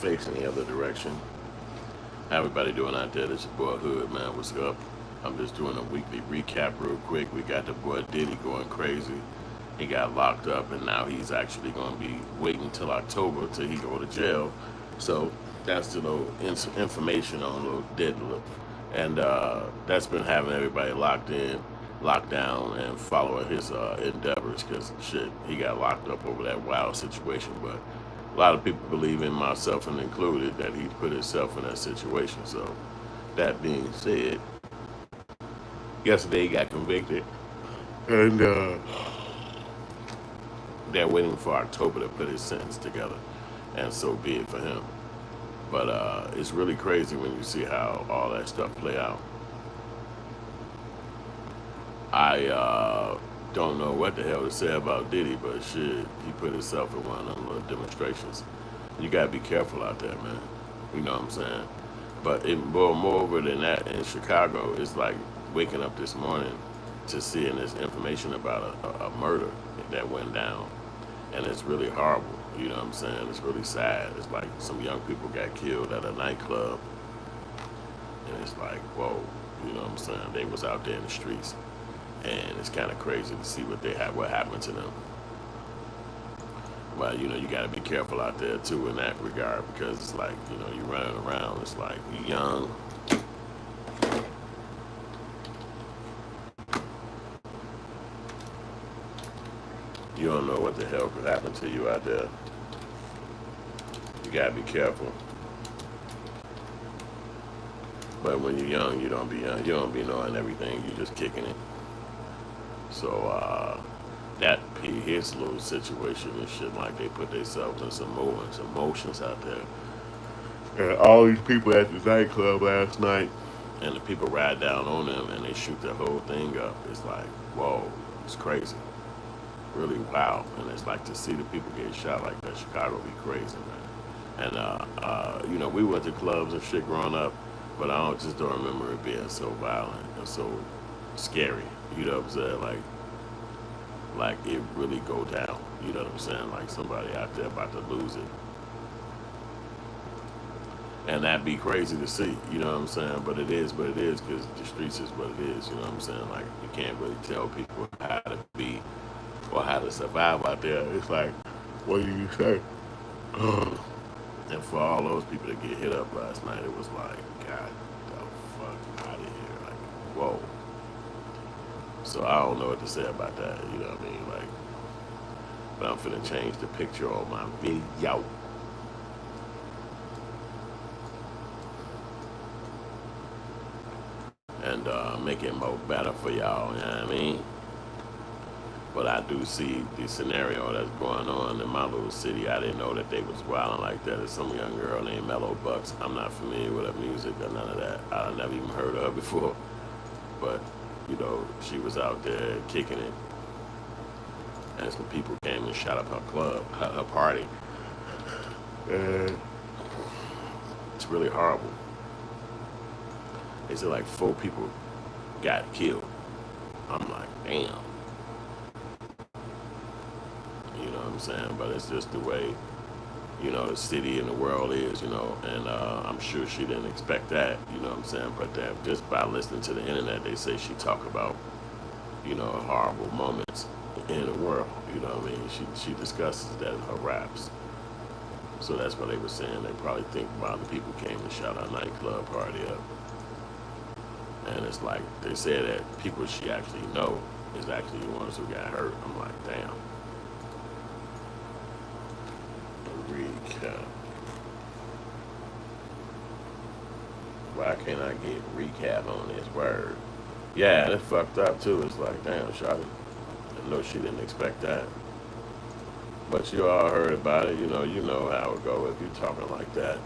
facing the other direction. How everybody doing out there? This your boy Hood, man. What's up? I'm just doing a weekly recap real quick. We got the boy Diddy going crazy. He got locked up, and now he's actually going to be waiting till October till he go to jail. So that's the little information on little deadlift, and that's been having everybody locked in, locked down, and following his endeavors because shit, he got locked up over that wild situation. But a lot of people believe in myself and included that he put himself in that situation. So that being said, yesterday he got convicted, and they're waiting for October to put his sentence together, and so be it for him. But it's really crazy when you see how all that stuff play out. I don't know what the hell to say about Diddy, but shit, he put himself in one of them little demonstrations. You gotta be careful out there, man. You know what I'm saying? But moreover than that, in Chicago, it's like waking up this morning to seeing this information about a murder that went down, and it's really horrible. You know what I'm saying? It's really sad. It's like some young people got killed at a nightclub, and it's like, whoa. You know what I'm saying? They was out there in the streets, and it's kind of crazy to see what happened to them. But you know, you got to be careful out there too in that regard because it's like, you know, you running around. It's like you young. You don't know what the hell could happen to you out there. You gotta be careful. But when you're young, you don't be young. You don't be knowing everything. You just kicking it. So that his little situation and shit, like they put themselves in some emotions out there. And all these people at the nightclub last night, and the people ride down on them and they shoot the whole thing up. It's like, whoa, it's crazy. Really wow. And it's like to see the people get shot like that. Chicago be crazy, man. And you know, we went to clubs and shit growing up, but I don't remember it being so violent and so scary. You know what I'm saying? Like it really go down. You know what I'm saying? Like somebody out there about to lose it. And that'd be crazy to see, you know what I'm saying? But it is what it is because the streets is what it is, you know what I'm saying? Like you can't really tell people how to be or how to survive out there. It's like, what do you say? And for all those people that get hit up last night, it was like, God, the fuck out of here. Like, whoa. So I don't know what to say about that, you know what I mean? Like, but I'm finna change the picture on my video. And make it more better for y'all, you know what I mean? But I do see the scenario that's going on in my little city. I didn't know that they was wilding like that. There's some young girl named Mellow Bucks. I'm not familiar with her music or none of that. I never even heard of her before. But, you know, she was out there kicking it. And some people came and shot up her club, her party. And it's really horrible. They said like 4 people got killed. I'm like, damn. You know what I'm saying? But it's just the way, you know, the city and the world is, you know, and I'm sure she didn't expect that, you know what I'm saying? But that just by listening to the internet, they say she talk about, you know, horrible moments in the world, you know what I mean? She discusses that in her raps. So that's what they were saying. They probably think about the people came and shot our nightclub party up. And it's like, they said that people she actually know is actually the ones who got hurt. I'm like, damn. Recap. Why can't I get recap on this word? Yeah, that's fucked up too. It's like, damn, shawty. I know she didn't expect that. But you all heard about it, you know how it go if you're talking like that.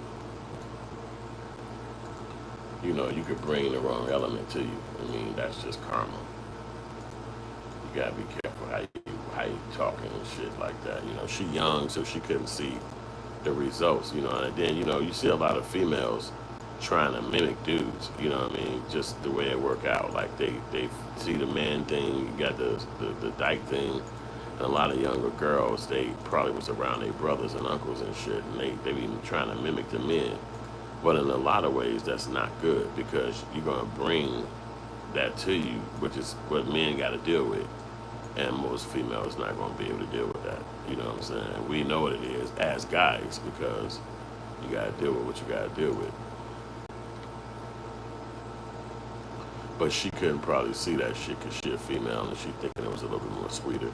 You know, you could bring the wrong element to you. I mean, that's just karma. You gotta be careful how you talking and shit like that. You know, she young, so she couldn't see the results. You know, and then you see a lot of females trying to mimic dudes. You know what I mean? Just the way it work out. Like they see the man thing, you got the dyke thing, And a lot of younger girls, they probably was around their brothers and uncles and shit, and they be trying to mimic the men. But in a lot of ways, that's not good because you're gonna bring that to you, which is what men got to deal with, and most females not gonna be able to deal with that. You know what I'm saying? We know what it is as guys because you gotta deal with what you gotta deal with. But she couldn't probably see that shit because she a female and she thinking it was a little bit more sweeter,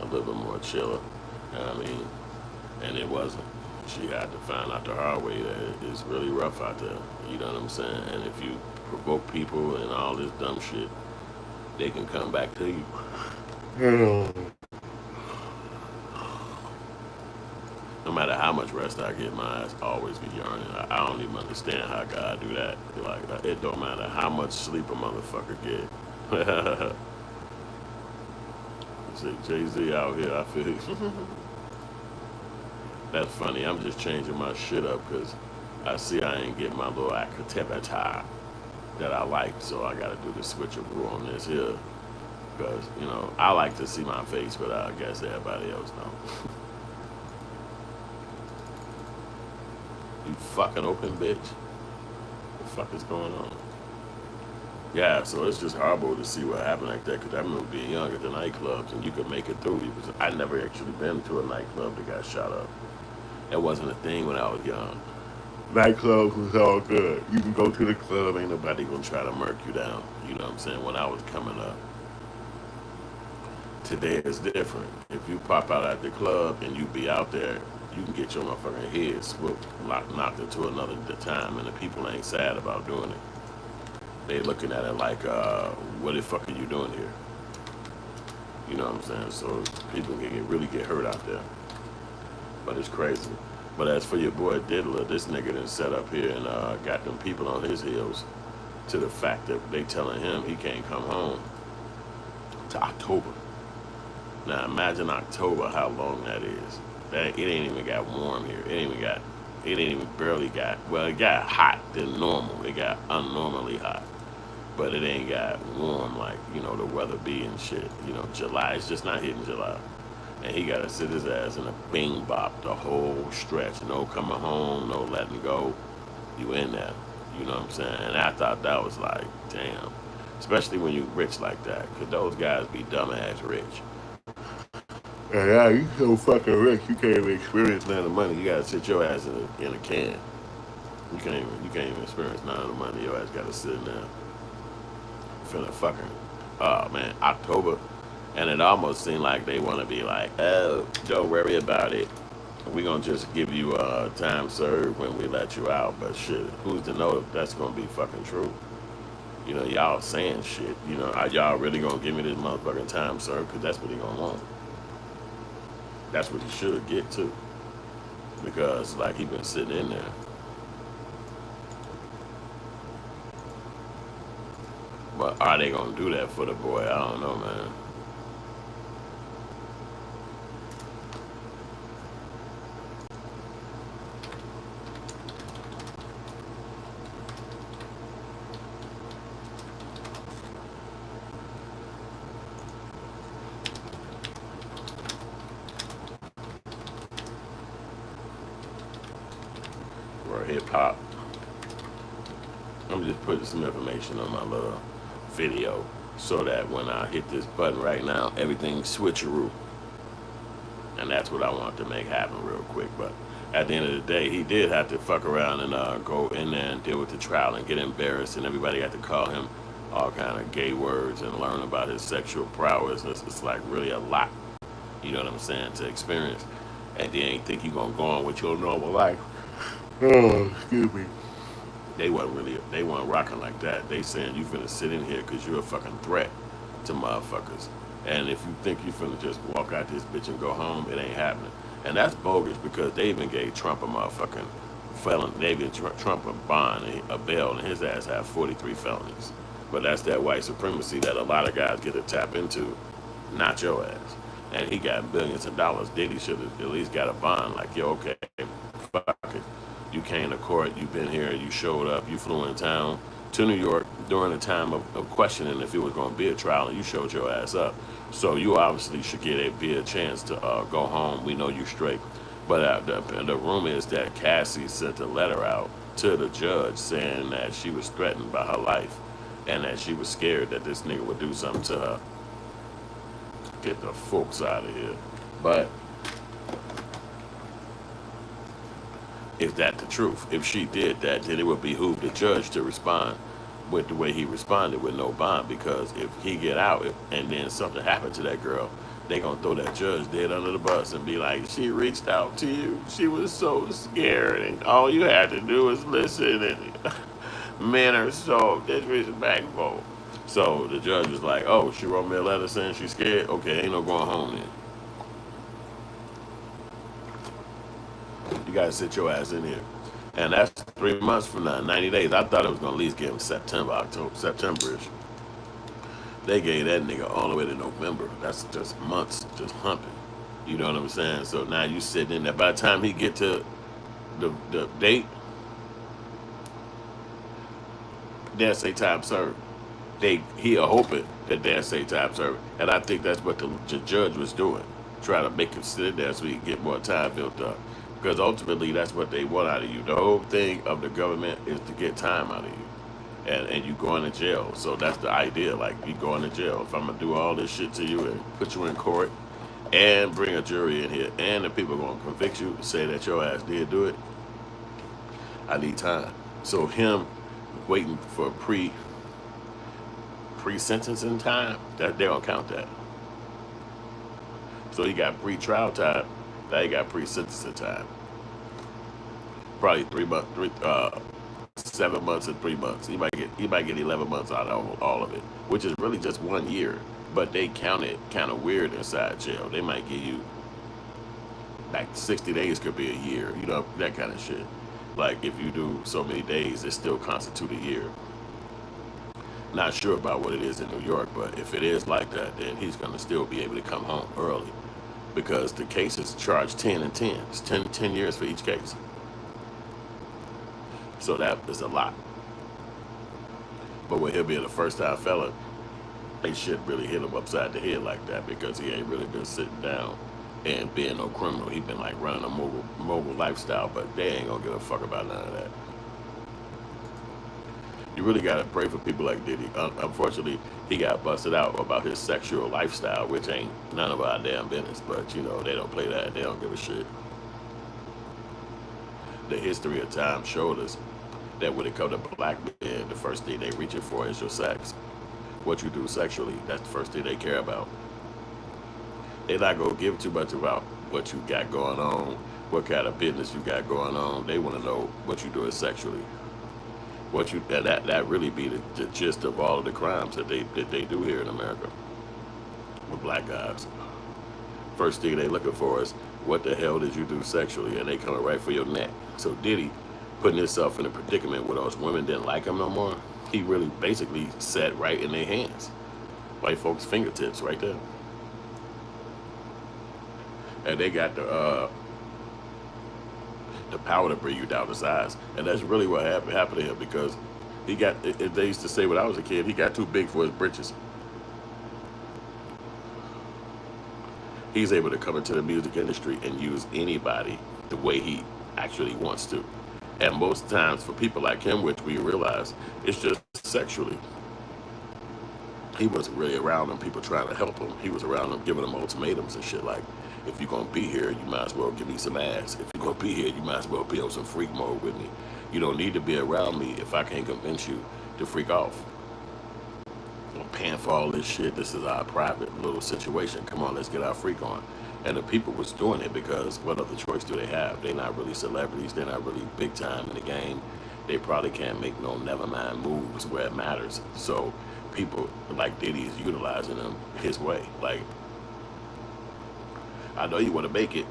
a little bit more chiller. You know what I mean? And it wasn't. She had to find out the hard way that it's really rough out there. You know what I'm saying? And if you provoke people and all this dumb shit, they can come back to you. No matter how much rest I get, my eyes always be yarning. I don't even understand how God do that. Like, it don't matter how much sleep a motherfucker get. Say Jay-Z out here, I feel. That's funny. I'm just changing my shit up because I see I ain't get my little activity that I like, so I got to do the switcheroo on this here. Because, you know, I like to see my face, but I guess everybody else don't. You fucking open bitch. What the fuck is going on? Yeah, so it's just horrible to see what happened like that because I remember being young at the nightclubs and you could make it through. I never actually been to a nightclub that got shot up. It wasn't a thing when I was young. Nightclubs was all good. You can go to the club, ain't nobody gonna try to murk you down. You know what I'm saying? When I was coming up. Today is different. If you pop out at the club and you be out there, you can get your motherfucking head swooped, knocked into another time, and the people ain't sad about doing it. They looking at it like, what the fuck are you doing here? You know what I'm saying? So people can really get hurt out there. But it's crazy. But as for your boy Diddler, this nigga done set up here and got them people on his heels to the fact that they telling him he can't come home to October. Now imagine October, how long that is. It ain't even got warm here. It ain't even barely got, well, it got hot than normal. It got unnormally hot. But it ain't got warm like, you know, the weather be and shit. You know, July, it's just not hitting July. And he gotta sit his ass in a bing bop the whole stretch. No coming home, no letting go. You in there. You know what I'm saying? And I thought that was like, damn. Especially when you rich like that. Because those guys be dumbass rich. Yeah, you so fucking rich, you can't even experience none of the money. You gotta sit your ass in a can. You can't even experience none of the money. Your ass gotta sit in there. Finna fucking, oh man, October. And it almost seemed like they want to be like, oh, don't worry about it. We're going to just give you time served when we let you out. But shit, who's to know if that's going to be fucking true? You know, y'all saying shit. You know, are y'all really going to give me this motherfucking time served? Because that's what he going to want. That's what he should get too. Because, like, he been sitting in there. But are they going to do that for the boy? I don't know, man. Or hip hop. I'm just putting some information on my little video so that when I hit this button right now, everything's switcheroo. And that's what I want to make happen real quick. But at the end of the day, he did have to fuck around and go in there and deal with the trial and get embarrassed, and everybody had to call him all kind of gay words and learn about his sexual prowess. It's like really a lot, you know what I'm saying, to experience. And then you think you gonna go on with your normal life. Oh, excuse me. They weren't rocking like that. They saying you finna sit in here because you're a fucking threat to motherfuckers. And if you think you finna just walk out this bitch and go home, it ain't happening. And that's bogus because they even gave Trump a motherfucking felon. They gave Trump a bond, a bail, and his ass had 43 felonies. But that's that white supremacy that a lot of guys get to tap into, not your ass. And he got billions of dollars. Diddy should have at least got a bond like, yo, okay, fuck it. You came to court, you've been here, you showed up, you flew in town to New York during the time of questioning if it was going to be a trial, and you showed your ass up. So you obviously should be a chance to go home. We know you straight. But the rumor is that Cassie sent a letter out to the judge saying that she was threatened by her life and that she was scared that this nigga would do something to her. Get the folks out of here. But is that the truth? If she did that, then it would behoove the judge to respond with the way he responded with no bond, because if he get out and then something happened to that girl, they gonna throw that judge dead under the bus and be like, she reached out to you, she was so scared, and all you had to do was listen, and men are so disrespectful. So the judge was like, oh, she wrote me a letter saying she's scared? Okay, ain't no going home then. You gotta sit your ass in here. And that's 3 months from now, 90 days. I thought it was gonna at least give him September-ish. They gave that nigga all the way to November. That's just months, just humping. You know what I'm saying? So now you sitting in there. By the time he get to the date, they'll say time served. He hoping that they'll say time served. And I think that's what the judge was doing. Try to make him sit there so he can get more time built up. Because ultimately, that's what they want out of you. The whole thing of the government is to get time out of you. And you going to jail. So that's the idea. Like, you going to jail. If I'm going to do all this shit to you and put you in court and bring a jury in here, and the people are going to convict you, say that your ass did do it, I need time. So him waiting for pre-sentencing time, that they don't count that. So he got pre-trial time. Now he got pre-sentencing time. Probably 7 months and 3 months. He might get 11 months out of all of it, which is really just 1 year. But they count it kind of weird inside jail. They might give you like 60 days could be a year, you know, that kind of shit. Like if you do so many days, it still constitute a year. Not sure about what it is in New York, but if it is like that, then he's gonna still be able to come home early, because the case is charged 10 and 10. It's 10 years for each case. So that is a lot. But when he'll be a first-time felon, they shouldn't really hit him upside the head like that, because he ain't really been sitting down and being no criminal. He been like running a mogul lifestyle, but they ain't gonna give a fuck about none of that. You really gotta pray for people like Diddy. Unfortunately, he got busted out about his sexual lifestyle, which ain't none of our damn business. But you know, they don't play that. They don't give a shit. The history of time showed us that when it comes to black men, the first thing they reaching for is your sex. What you do sexually, that's the first thing they care about. They're not gonna give too much about what you got going on, what kind of business you got going on. They want to know what you doing sexually. That really be the gist of all of the crimes that they do here in America with black guys. First thing they looking for is what the hell did you do sexually, and they coming right for your neck. So Diddy putting himself in a predicament where those women didn't like him no more. He really basically sat right in their hands, white folks' fingertips right there, and they got the power to bring you down to size. And that's really what happened to him, because he got, they used to say when I was a kid, he got too big for his britches. He's able to come into the music industry and use anybody the way he actually wants to. And most times for people like him, which we realize, it's just sexually. He wasn't really around them people trying to help him. He was around them giving them ultimatums and shit like, if you're going to be here, you might as well give me some ass. If you're going to be here, you might as well be on some freak mode with me. You don't need to be around me if I can't convince you to freak off. I'm paying for all this shit. This is our private little situation. Come on, let's get our freak on. And the people was doing it because what other choice do they have? They're not really celebrities. They're not really big time in the game. They probably can't make no never mind moves where it matters. So people like Diddy is utilizing them his way. Like, I know you want to make it,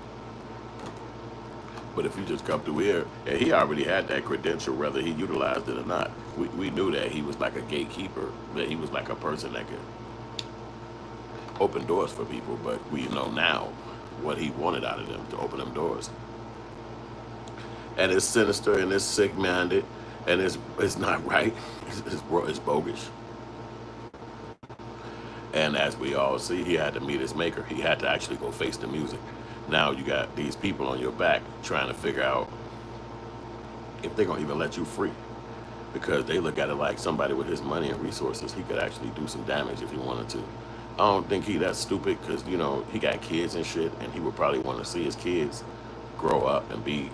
but if you just come through here, and he already had that credential, whether he utilized it or not. We knew that he was like a gatekeeper, that he was like a person that could open doors for people, but we know now what he wanted out of them, to open them doors. and it's sinister and it's sick-minded, and it's not right. It's bogus. And as we all see, he had to meet his maker. He had to actually go face the music. Now you got these people on your back trying to figure out if they're gonna even let you free, because they look at it like somebody with his money and resources, he could actually do some damage if he wanted to. I don't think he that stupid, because he got kids and shit, and he would probably want to see his kids grow up and be,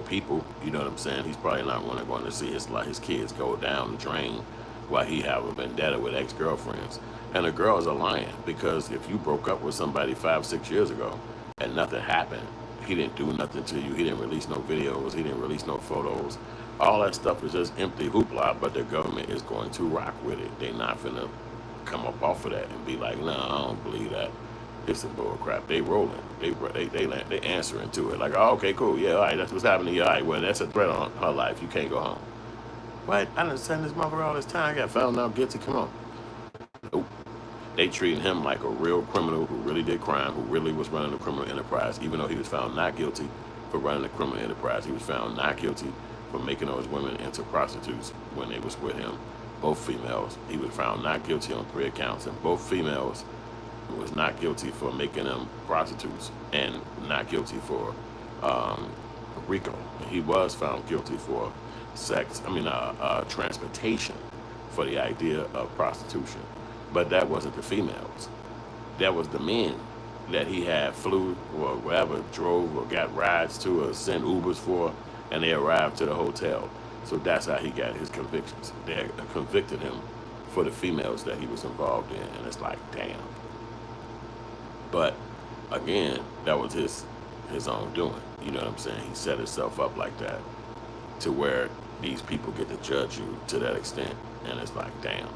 people. You know what I'm saying? He's probably not going to see his kids go down the drain while he have a vendetta with ex-girlfriends. And the girls are lying, because if you broke up with somebody 5-6 years ago and nothing happened, he didn't do nothing to you. He didn't release no videos. He didn't release no photos. All that stuff is just empty hoopla, but the government is going to rock with it. They're not finna come up off of that and be like, no, I don't believe that. It's some bull crap. They rolling. They answering to it. Like, oh, okay, cool. Yeah, all right, that's what's happening here. All right, well, that's a threat on her life. You can't go home. What? I done sent this motherfucker all this time. I got found out guilty. Come on. Nope. They treated him like a real criminal who really did crime, who really was running a criminal enterprise, even though he was found not guilty for running a criminal enterprise. He was found not guilty for making those women into prostitutes when they was with him, both females. He was found not guilty on 3 accounts, and both females was not guilty for making them prostitutes and not guilty for RICO. He was found guilty for transportation for the idea of prostitution. But that wasn't the females. That was the men that he had flew or whatever, drove or got rides to or sent Ubers for, and they arrived to the hotel. So that's how he got his convictions. They convicted him for the females that he was involved in, and it's like, damn. But again, that was his own doing. You know what I'm saying? He set himself up like that to where these people get to judge you to that extent, and it's like, damn.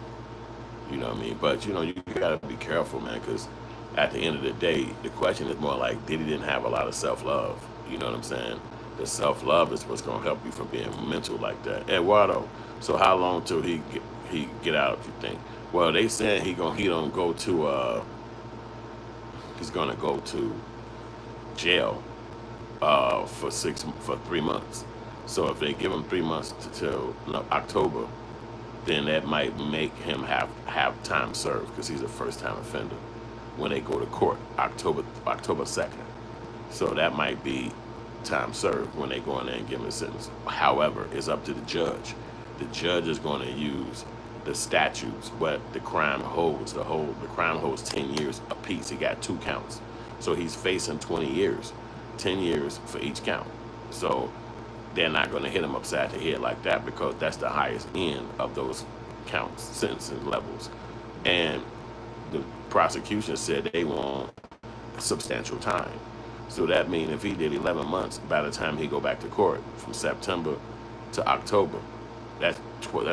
You know what I mean? But, you got to be careful, man, because at the end of the day, the question is more like, Diddy didn't have a lot of self-love. You know what I'm saying? The self-love is what's going to help you from being mental like that. Eduardo, so how long till he get out, you think? Well, they said he's going to go to jail for 3 months. So if they give him 3 months till October, then that might make him have time served, because he's a first-time offender when they go to court October 2nd. So that might be time served when they go in there and give him a sentence. However, it's up to the judge. The judge is going to use the statutes, what the crime holds. The crime holds 10 years apiece. He got 2 counts. So he's facing 20 years, 10 years for each count. So they're not going to hit him upside the head like that, because that's the highest end of those counts, sentencing levels. And the prosecution said they want substantial time. So that means if he did 11 months, by the time he go back to court from September to October, that's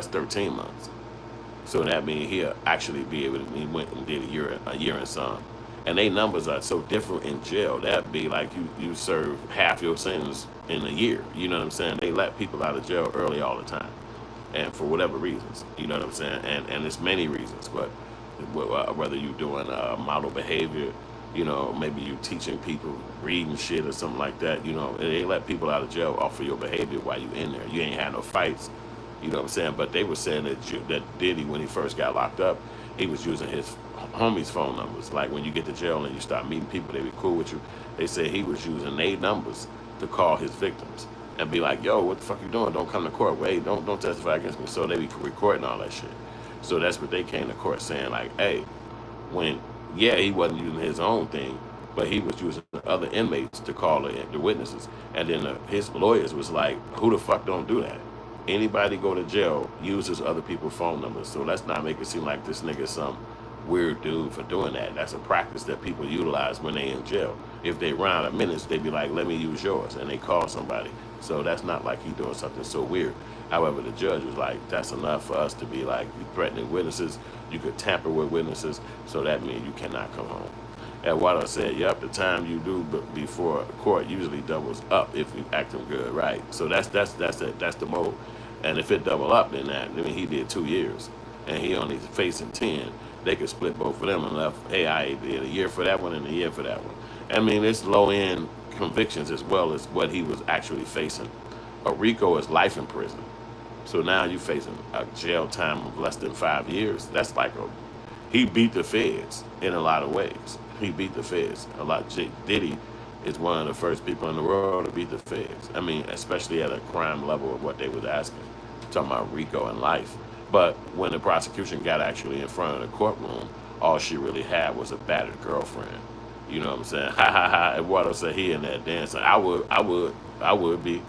13 months. So that means he'll actually be able to, he went and did a year and some. And they numbers are so different in jail. That'd be like you serve half your sentence in a year. You know what I'm saying? They let people out of jail early all the time, and for whatever reasons. You know what I'm saying? And it's many reasons. But whether you're doing model behavior, maybe you teaching people reading shit or something like that. They let people out of jail off of your behavior while you in there. You ain't had no fights. You know what I'm saying? But they were saying that Diddy, when he first got locked up, he was using his homies' phone numbers. Like when you get to jail and you start meeting people, they be cool with you. They say he was using their numbers to call his victims and be like, yo, what the fuck you doing? Don't come to court. Wait, don't testify against me. So they be recording all that shit. So that's what they came to court saying, like, hey, he wasn't using his own thing, but he was using other inmates to call the witnesses. And then his lawyers was like, who the fuck don't do that? Anybody go to jail uses other people's phone numbers. So let's not make it seem like this nigga some weird dude for doing that. That's a practice that people utilize when they in jail. If they run out of minutes, they be like, let me use yours, and they call somebody. So that's not like he doing something so weird. However, the judge was like, that's enough for us to be like, you threatening witnesses, you could tamper with witnesses, so that means you cannot come home. And what I said, yep, the time you do before court usually doubles up if you acting good, right? So that's the mode. And if it double up, then he did 2 years, and he only facing 10. They could split both of them and left, hey, I did a year for that one and a year for that one. I mean, it's low-end convictions as well as what he was actually facing. A RICO is life in prison. So now you facing a jail time of less than 5 years. That's like he beat the feds in a lot of ways. He beat the feds a lot. Diddy is one of the first people in the world to beat the feds. I mean, especially at a crime level of what they was asking. Talking about RICO and life. But when the prosecution got actually in front of the courtroom, all she really had was a battered girlfriend. You know what I'm saying? Ha ha ha. And Water said he in there dancing. I would be.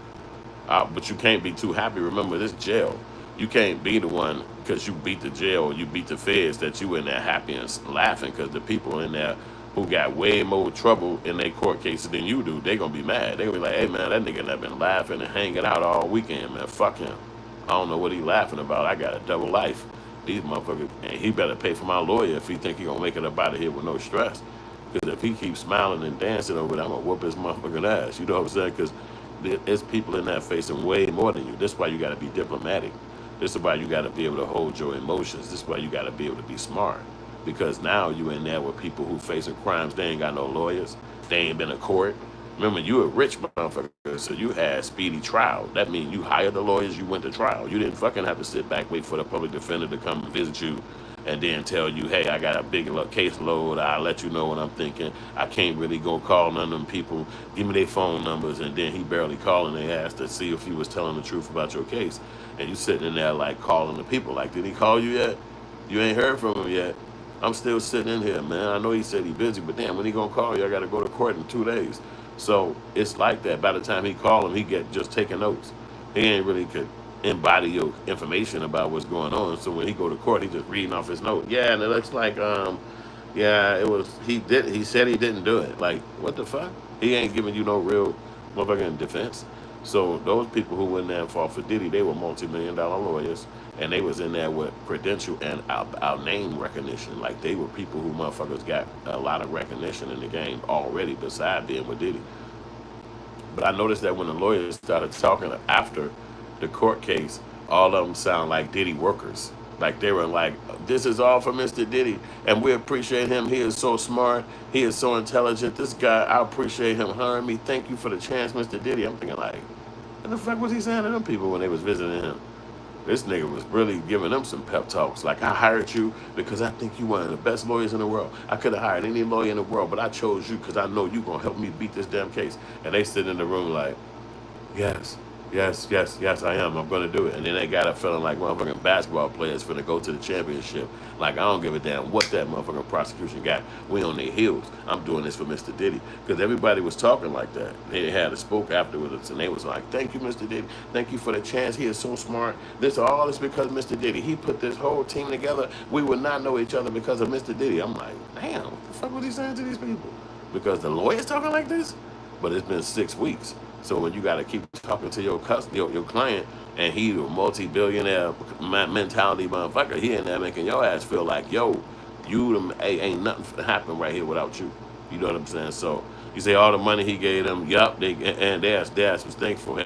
But you can't be too happy. Remember, this jail. You can't be the one because you beat the jail or you beat the feds that you in there happy and laughing because the people in there who got way more trouble in their court cases than you do, they going to be mad. They going to be like, hey, man, that nigga that been laughing and hanging out all weekend, man. Fuck him. I don't know what he laughing about. I got a double life. These motherfuckers, and he better pay for my lawyer if he think he going to make it up out of here with no stress. Because if he keeps smiling and dancing over there, I'm going to whoop his motherfucking ass. You know what I'm saying? Because there's people in that facing way more than you. This is why you got to be diplomatic. This is why you got to be able to hold your emotions. This is why you got to be able to be smart. Because now you in there with people who facing crimes. They ain't got no lawyers. They ain't been to court. Remember, you a rich motherfucker, so you had speedy trial. That means you hired the lawyers, you went to trial. You didn't fucking have to sit back, wait for the public defender to come visit you and then tell you, hey, I got a big caseload. I'll let you know what I'm thinking. I can't really go call none of them people. Give me their phone numbers. And then he barely calling their ass to see if he was telling the truth about your case. And you sitting in there like calling the people. Like, did he call you yet? You ain't heard from him yet. I'm still sitting in here, man. I know he said he busy, but damn, when he gonna call you? I gotta go to court in 2 days. So it's like that. By the time he call him, he get just taking notes. He ain't really could embody your information about what's going on. So when he go to court, he just reading off his note. Yeah, and it looks like yeah, it was he said he didn't do it. Like, what the fuck? He ain't giving you no real motherfucking defense. So those people who went there and fought for Diddy, they were multi-million-dollar lawyers, and they was in there with credential and our name recognition. Like, they were people who motherfuckers got a lot of recognition in the game already, beside being with Diddy. But I noticed that when the lawyers started talking after the court case, all of them sound like Diddy workers. Like they were like, this is all for Mr. Diddy, and we appreciate him. He is so smart. He is so intelligent. This guy, I appreciate him hiring me. Thank you for the chance, Mr. Diddy. I'm thinking like, what the fuck was he saying to them people when they was visiting him? This nigga was really giving them some pep talks. Like, I hired you because I think you one of the best lawyers in the world. I could have hired any lawyer in the world, but I chose you because I know you going to help me beat this damn case. And they sit in the room like, yes, yes, yes, yes, I am. I'm going to do it. And then they got a feeling like motherfucking basketball players finna go to the championship. Like, I don't give a damn what that motherfucking prosecution got. We on their heels. I'm doing this for Mr. Diddy. Because everybody was talking like that. They had a spoke afterwards, and they was like, thank you, Mr. Diddy. Thank you for the chance. He is so smart. This all is because Mr. Diddy. He put this whole team together. We would not know each other because of Mr. Diddy. I'm like, damn, what the fuck was he saying to these people? Because the lawyer's talking like this? But it's been 6 weeks. So when you got to keep talking to your client, and he a multi-billionaire mentality motherfucker, he in there making your ass feel like, yo, ain't nothing happen right here without you. You know what I'm saying? So you say all the money he gave them, yup, and their ass was thankful.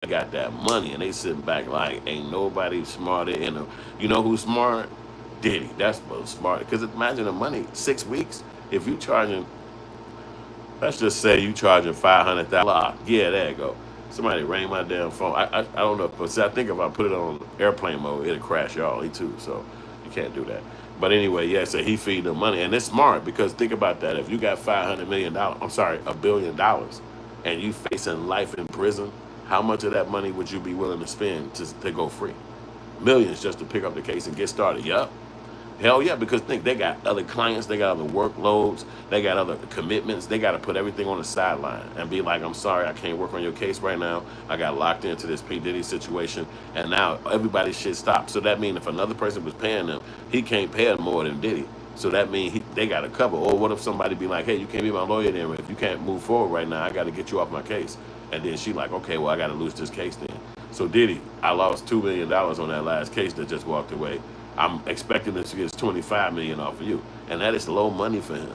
Got that money, and they sitting back like, ain't nobody smarter in them. You know who's smart? Diddy. That's what's smart. Because imagine the money, 6 weeks. If you charging, let's just say you charging $500,000. Yeah, there you go. Somebody rang my damn phone. I don't know, but see, I think if I put it on airplane mode, it'll crash y'all. He too, so you can't do that. But anyway, yeah, so he feed them money, and it's smart because think about that. If you got $500 million, I'm sorry, $1 billion, and you facing life in prison, how much of that money would you be willing to spend to go free? Millions just to pick up the case and get started. Yup. Hell yeah, because think they got other clients, they got other workloads, they got other commitments. They got to put everything on the sideline and be like, I'm sorry, I can't work on your case right now. I got locked into this P. Diddy situation, and now everybody's shit stopped. So that means if another person was paying them, he can't pay them more than Diddy. So that means they got to cover. Or what if somebody be like, hey, you can't be my lawyer then. If you can't move forward right now, I got to get you off my case. And then she like, okay, well, I got to lose this case then. So Diddy, I lost $2 million on that last case that just walked away. I'm expecting to get $25 million off of you. And that is low money for him.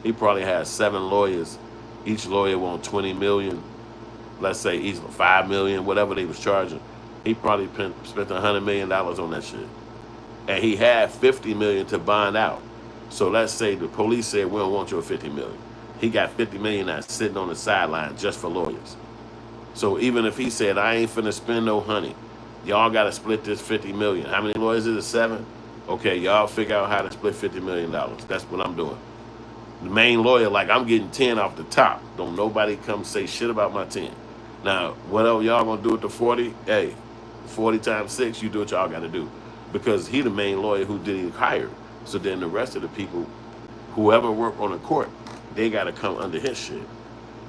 He probably has 7 lawyers. Each lawyer want $20 million. Let's say each $5 million, whatever they was charging. He probably spent $100 million on that shit. And he had $50 million to bond out. So let's say the police said, we don't want your $50 million. He got 50 million that's sitting on the sideline just for lawyers. So even if he said, I ain't finna spend no honey, y'all gotta split this 50 million. How many lawyers is it? 7? Okay, y'all figure out how to split $50 million. That's what I'm doing. The main lawyer, like, I'm getting 10 off the top. Don't nobody come say shit about my 10. Now, whatever y'all gonna do with the 40, hey, 40 times 6, you do what y'all gotta do. Because he the main lawyer who didn't hire. So then the rest of the people, whoever work on the court, they gotta come under his shit.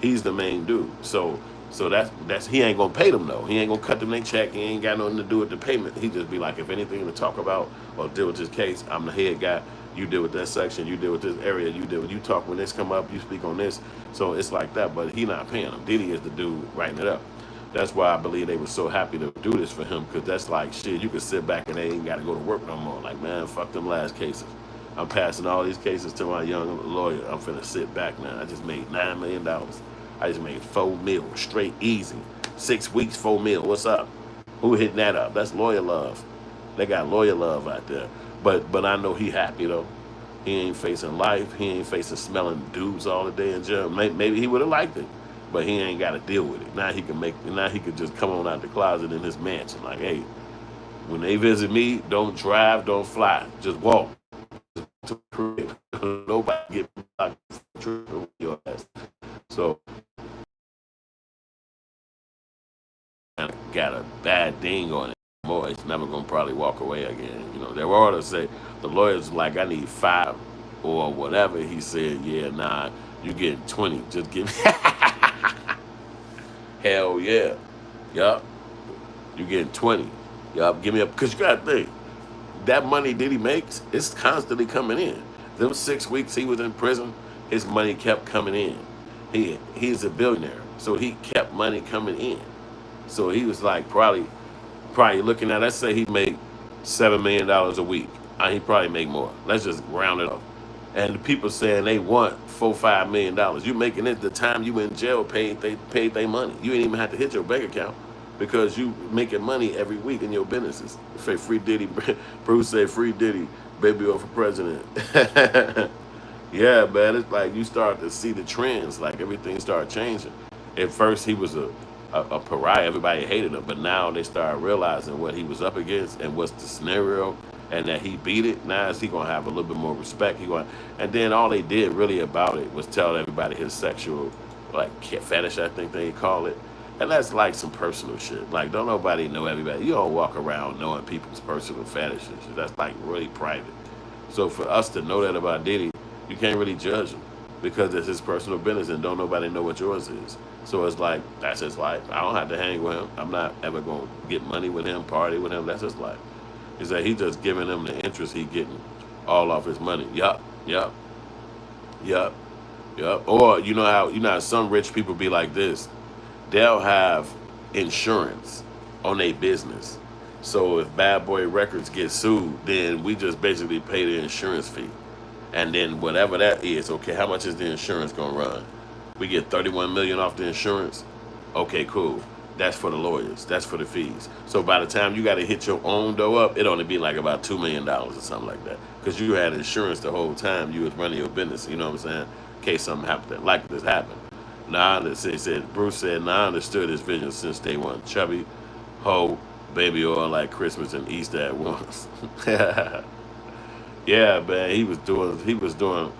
He's the main dude. So that's he ain't gonna pay them though. He ain't gonna cut them their check. He ain't got nothing to do with the payment. He just be like, if anything to talk about or deal with this case, I'm the head guy. You deal with that section. You deal with this area. You deal with, you talk when this come up. You speak on this. So it's like that. But he not paying them. Diddy is the dude writing it up. That's why I believe they were so happy to do this for him, because that's like shit. You could sit back and they ain't got to go to work no more. Like, man, fuck them last cases. I'm passing all these cases to my young lawyer. I'm finna sit back now. I just made $9 million. I just made $4 million straight easy. 6 weeks, $4 million. What's up? Who hitting that up? That's lawyer love. They got lawyer love out there. But I know he happy though. He ain't facing life. He ain't facing smelling dudes all the day in jail. Maybe he would have liked it, but he ain't got to deal with it. Now he can Now he could just come on out the closet in his mansion. Like, hey, when they visit me, don't drive, don't fly, just walk. Nobody get blocked from your ass. So got a bad ding on it. Boy, it's never gonna probably walk away again. You know, they were all to say the lawyer's like, I need 5 or whatever. He said, yeah, nah, you getting 20. Just give me hell yeah. Yup. You getting 20. Yup, give me up, because you gotta think, that money Diddy makes, it's constantly coming in. Them 6 weeks he was in prison, his money kept coming in. He's a billionaire, so he kept money coming in. So he was like probably looking at, let's say he made $7 million a week. He probably make more. Let's just round it up. And the people saying they want $4-5 million. You making it, the time you in jail paid they money. You ain't even have to hit your bank account, because you making money every week in your businesses. Say free Diddy, Bruce said free Diddy, baby oil for president. Yeah, man, it's like you start to see the trends, like everything started changing. At first he was a pariah, everybody hated him, but now they started realizing what he was up against and what's the scenario, and that he beat it. Now is he gonna have a little bit more respect? And then all they did really about it was tell everybody his sexual, like, fetish, I think they call it. And that's like some personal shit. Like, don't nobody know everybody. You don't walk around knowing people's personal fetishes. That's like really private. So for us to know that about Diddy, you can't really judge him, because it's his personal business and don't nobody know what yours is. So it's like, that's his life. I don't have to hang with him. I'm not ever going to get money with him, party with him. That's his life. He said he just giving him the interest he getting all off his money. Yup. Or you know how some rich people be like this. They'll have insurance on their business. So if Bad Boy Records get sued, then we just basically pay the insurance fee. And then whatever that is, okay, how much is the insurance gonna run? We get 31 million off the insurance. Okay, cool. That's for the lawyers. That's for the fees. So by the time you got to hit your own dough up, it only be like about $2 million or something like that, because you had insurance the whole time you was running your business. You know what I'm saying? In case something happened like this happened. Now Bruce said, now I understood his vision since day one. Chubby, hoe, baby oil like Christmas and Easter at once. Yeah, man, he was doing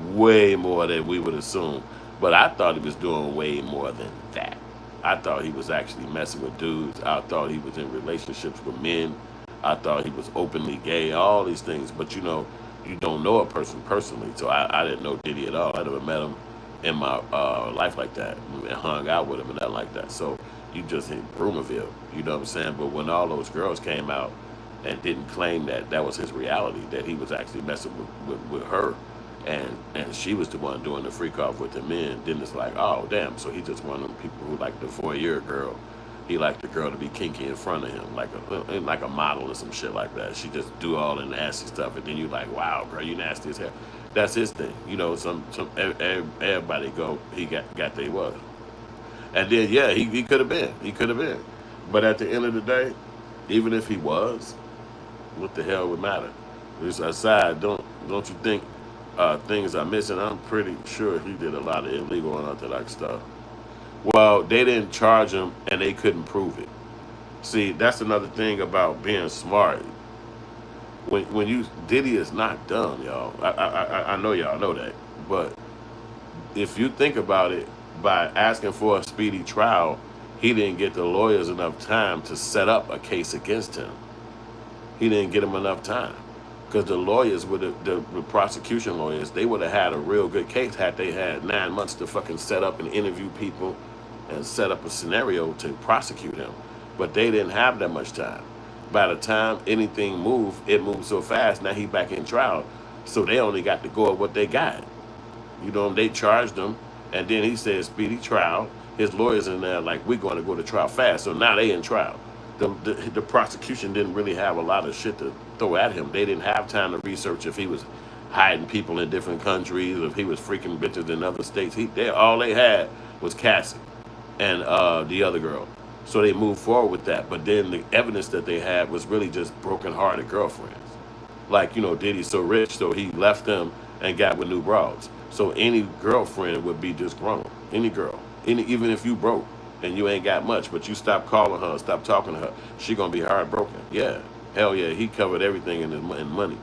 way more than we would assume. But I thought he was doing way more than that. I thought he was actually messing with dudes. I thought he was in relationships with men. I thought he was openly gay, all these things. But you don't know a person personally. So I didn't know Diddy at all. I never met him in my life like that and hung out with him and nothing like that. So you just hit Broomerville, you know what I'm saying? But when all those girls came out and didn't claim that that was his reality, that he was actually messing with her, and she was the one doing the freak off with the men, then it's like, oh damn, so he just one of them people who like the voyeur girl. He liked the girl to be kinky in front of him, like a model or some shit like that. She just do all the nasty stuff, and then you like, wow, girl, you nasty as hell. That's his thing, you know. Everybody he got they was, and then yeah, he could have been, but at the end of the day, even if he was, what the hell would matter? It's aside, don't you think things are missing. I'm pretty sure he did a lot of illegal and unorthodox stuff. Well, they didn't charge him and they couldn't prove it. See, that's another thing about being smart. When you Diddy is not dumb, y'all. I know y'all know that, but if you think about it, by asking for a speedy trial, he didn't get the lawyers enough time to set up a case against him. He didn't get him enough time because the lawyers would have, the prosecution lawyers, they would have had a real good case had they had 9 months to fucking set up and interview people and set up a scenario to prosecute him. But they didn't have that much time. By the time anything moved, it moved so fast. Now he back in trial, so they only got to go at what they got. You know, they charged him, and then he said speedy trial. His lawyers in there like, we're going to go to trial fast. So now they in trial. The prosecution didn't really have a lot of shit to throw at him. They didn't have time to research if he was hiding people in different countries, if he was freaking bitches in other states. All they had was Cassie and the other girl. So they moved forward with that. But then the evidence that they had was really just broken-hearted girlfriends. Like, Diddy's so rich, so he left them and got with new broads. So any girlfriend would be disgruntled. Any girl. Even if you broke and you ain't got much, but you stop calling her, stop talking to her, she gonna be heartbroken. Yeah. Hell yeah, he covered everything in money.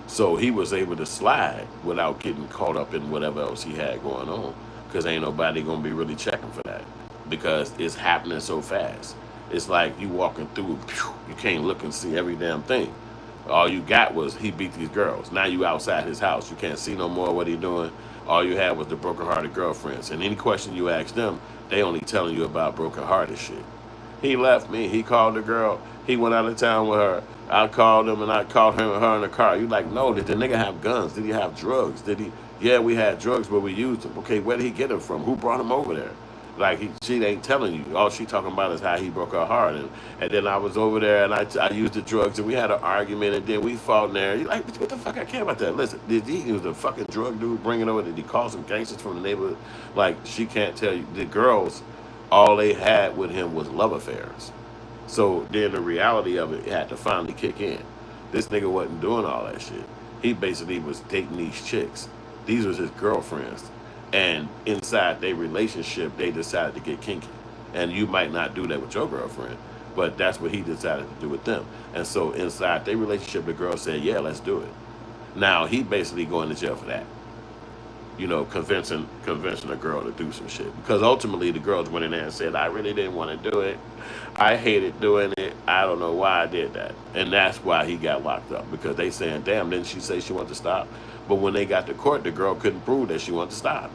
So he was able to slide without getting caught up in whatever else he had going on. Because ain't nobody gonna be really checking for that. Because it's happening so fast. It's like you walking through, you can't look and see every damn thing. All you got was he beat these girls. Now you outside his house. You can't see no more what he doing. All you had was the broken-hearted girlfriends. And any question you ask them, they only telling you about broken-hearted shit. He left me. He called the girl. He went out of town with her. I called him and I called him and her in the car. You like, no, did the nigga have guns? Did he have drugs? Did he? Yeah, we had drugs, but we used them. Okay, where did he get them from? Who brought him over there? Like, she ain't telling you. All she talking about is how he broke her heart. And then I was over there and I used the drugs and we had an argument and then we fought in there. You like, what the fuck? I care about that. Listen, did he was a fucking drug dude bringing over? Did he call some gangsters from the neighborhood? Like, she can't tell you. The girls, all they had with him was love affairs. So then the reality of it had to finally kick in. This nigga wasn't doing all that shit. He basically was dating these chicks. These was his girlfriends. And inside their relationship, they decided to get kinky. And you might not do that with your girlfriend, but that's what he decided to do with them. And so inside their relationship, the girl said, yeah, let's do it. Now, he basically going to jail for that. Convincing a girl to do some shit. Because ultimately, the girls went in there and said, I really didn't want to do it. I hated doing it. I don't know why I did that. And that's why he got locked up. Because they saying, damn, didn't she say she wanted to stop? But when they got to court, the girl couldn't prove that she wanted to stop.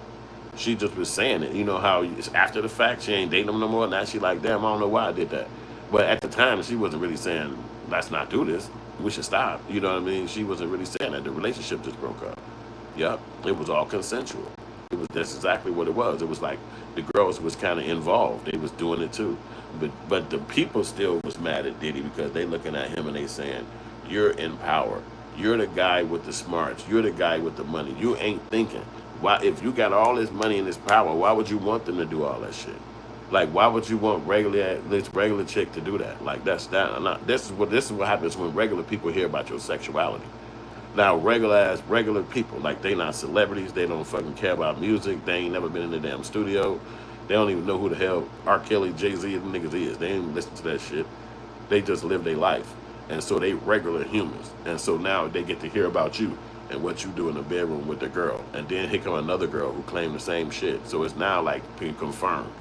She just was saying it. You know how after the fact, she ain't dating him no more. Now she like, damn, I don't know why I did that. But at the time, she wasn't really saying, let's not do this. We should stop. You know what I mean? She wasn't really saying that. The relationship just broke up. Yep, it was all consensual. That's exactly what it was. It was like the girls was kind of involved. They was doing it too. But the people still was mad at Diddy because they looking at him and they saying, you're in power. You're the guy with the smarts. You're the guy with the money. You ain't thinking. Why, if you got all this money and this power, why would you want them to do all that shit? Like, why would you want this regular chick to do that? Like, this is what happens when regular people hear about your sexuality. Now, regular people, like, they not celebrities. They don't fucking care about music. They ain't never been in the damn studio. They don't even know who the hell R. Kelly, Jay-Z, and niggas is. They ain't listen to that shit. They just live their life. And so they regular humans. And so now they get to hear about you and what you do in the bedroom with the girl. And then here come another girl who claimed the same shit. So it's now, like, being confirmed.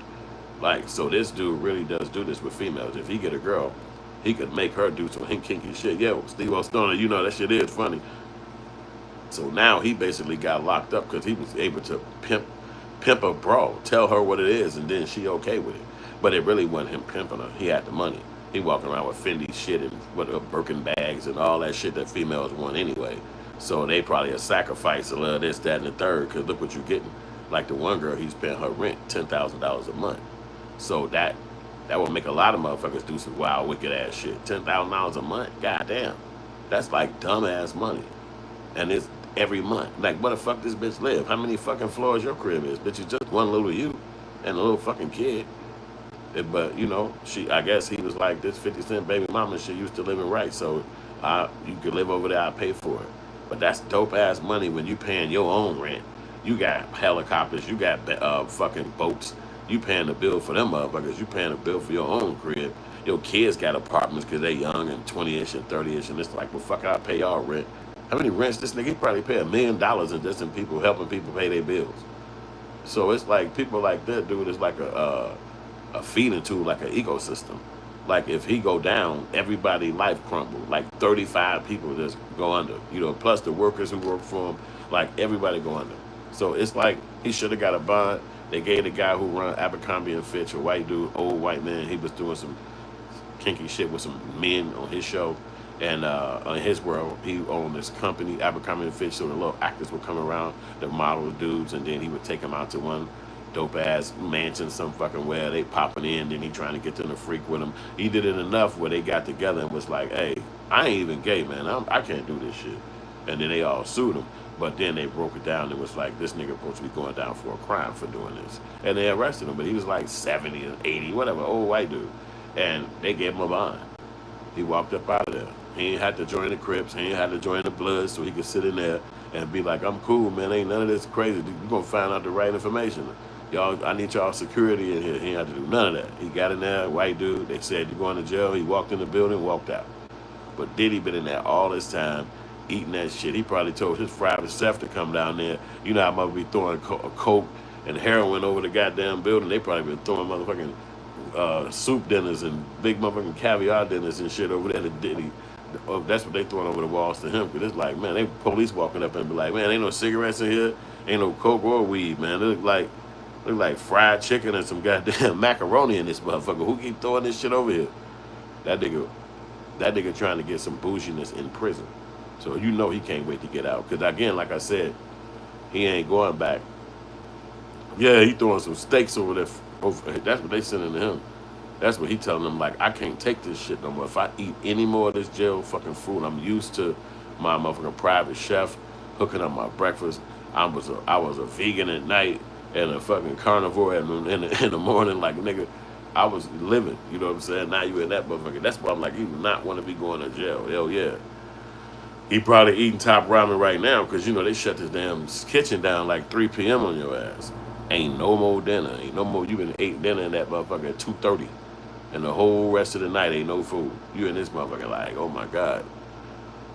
Like, so this dude really does do this with females. If he get a girl, he could make her do some kinky shit. Yeah, Steve O'Stoner, you know that shit is funny. So now he basically got locked up because he was able to pimp a bro, tell her what it is, and then she okay with it. But it really wasn't him pimping her. He had the money. He walking around with Fendi shit and with Birkin bags and all that shit that females want anyway. So they probably a sacrifice a little this, that, and the third, because look what you're getting. Like the one girl, he's paying her rent $10,000 a month. So that would make a lot of motherfuckers do some wild, wicked ass shit. $10,000 a month? Goddamn. That's like dumb ass money. And it's every month. Like, where the fuck this bitch live? How many fucking floors your crib is? Bitch, it's just one little you and a little fucking kid. But, I guess he was like, this 50 Cent baby mama, she used to live in right, so you could live over there, I pay for it. But that's dope ass money when you paying your own rent. You got helicopters, you got fucking boats. You paying the bill for them motherfuckers. You paying the bill for your own crib. Your kids got apartments because they young and 20-ish and 30-ish, and it's like, well, fuck, I pay y'all rent. How many rents this nigga? He probably pay $1 million in just in people helping people pay their bills. So it's like people like that, dude, is like a feeding tube, like an ecosystem. Like if he go down, everybody life crumble. Like 35 people just go under. You know, plus the workers who work for him, like everybody go under. So it's like he should have got a bond. They gave the guy who run Abercrombie and Fitch, a white dude, old white man. He was doing some kinky shit with some men on his show. And on his world, he owned this company, Abercrombie and Fitch, so the little actors would come around, the model dudes, and then he would take them out to one dope ass mansion some fucking where they popping in, then he trying to get them to freak with him. He did it enough where they got together and was like, hey, I ain't even gay, man. I can't do this shit. And then they all sued him. But then they broke it down and was like, this nigga supposed to be going down for a crime for doing this. And they arrested him, but he was like 70 or 80, whatever, old white dude. And they gave him a bond. He walked up out of there. He ain't had to join the Crips. He ain't had to join the Bloods, so he could sit in there and be like, I'm cool, man. Ain't none of this crazy. You're going to find out the right information. Y'all, I need y'all security in here. He ain't had to do none of that. He got in there, white dude. They said, you're going to jail. He walked in the building, walked out. But Diddy been in there all this time, eating that shit. He probably told his private chef to come down there. You know how I'm be throwing coke and heroin over the goddamn building. They probably been throwing motherfucking soup dinners and big motherfucking caviar dinners and shit over there to Diddy. That's what they throwing over the walls to him. Because it's like, man, they police walking up and be like, man, ain't no cigarettes in here. Ain't no coke or weed, man. It look like fried chicken and some goddamn macaroni in this motherfucker. Who keep throwing this shit over here? That nigga trying to get some bouginess in prison. So you know he can't wait to get out. Because again, like I said, he ain't going back. Yeah, he throwing some steaks over there. That's what they sending to him. That's what he telling them, like, I can't take this shit no more. If I eat any more of this jail fucking food, I'm used to my motherfucking private chef hooking up my breakfast. I was a vegan at night and a fucking carnivore in the morning. Like, nigga, I was living. You know what I'm saying? Now you in that motherfucker. That's why I'm like, you do not want to be going to jail. Hell yeah. He probably eating top ramen right now because, you know, they shut this damn kitchen down like 3 p.m. on your ass. Ain't no more dinner. Ain't no more. You been ate dinner in that motherfucker at 2:30. And the whole rest of the night ain't no food. You in this motherfucker like, oh my God.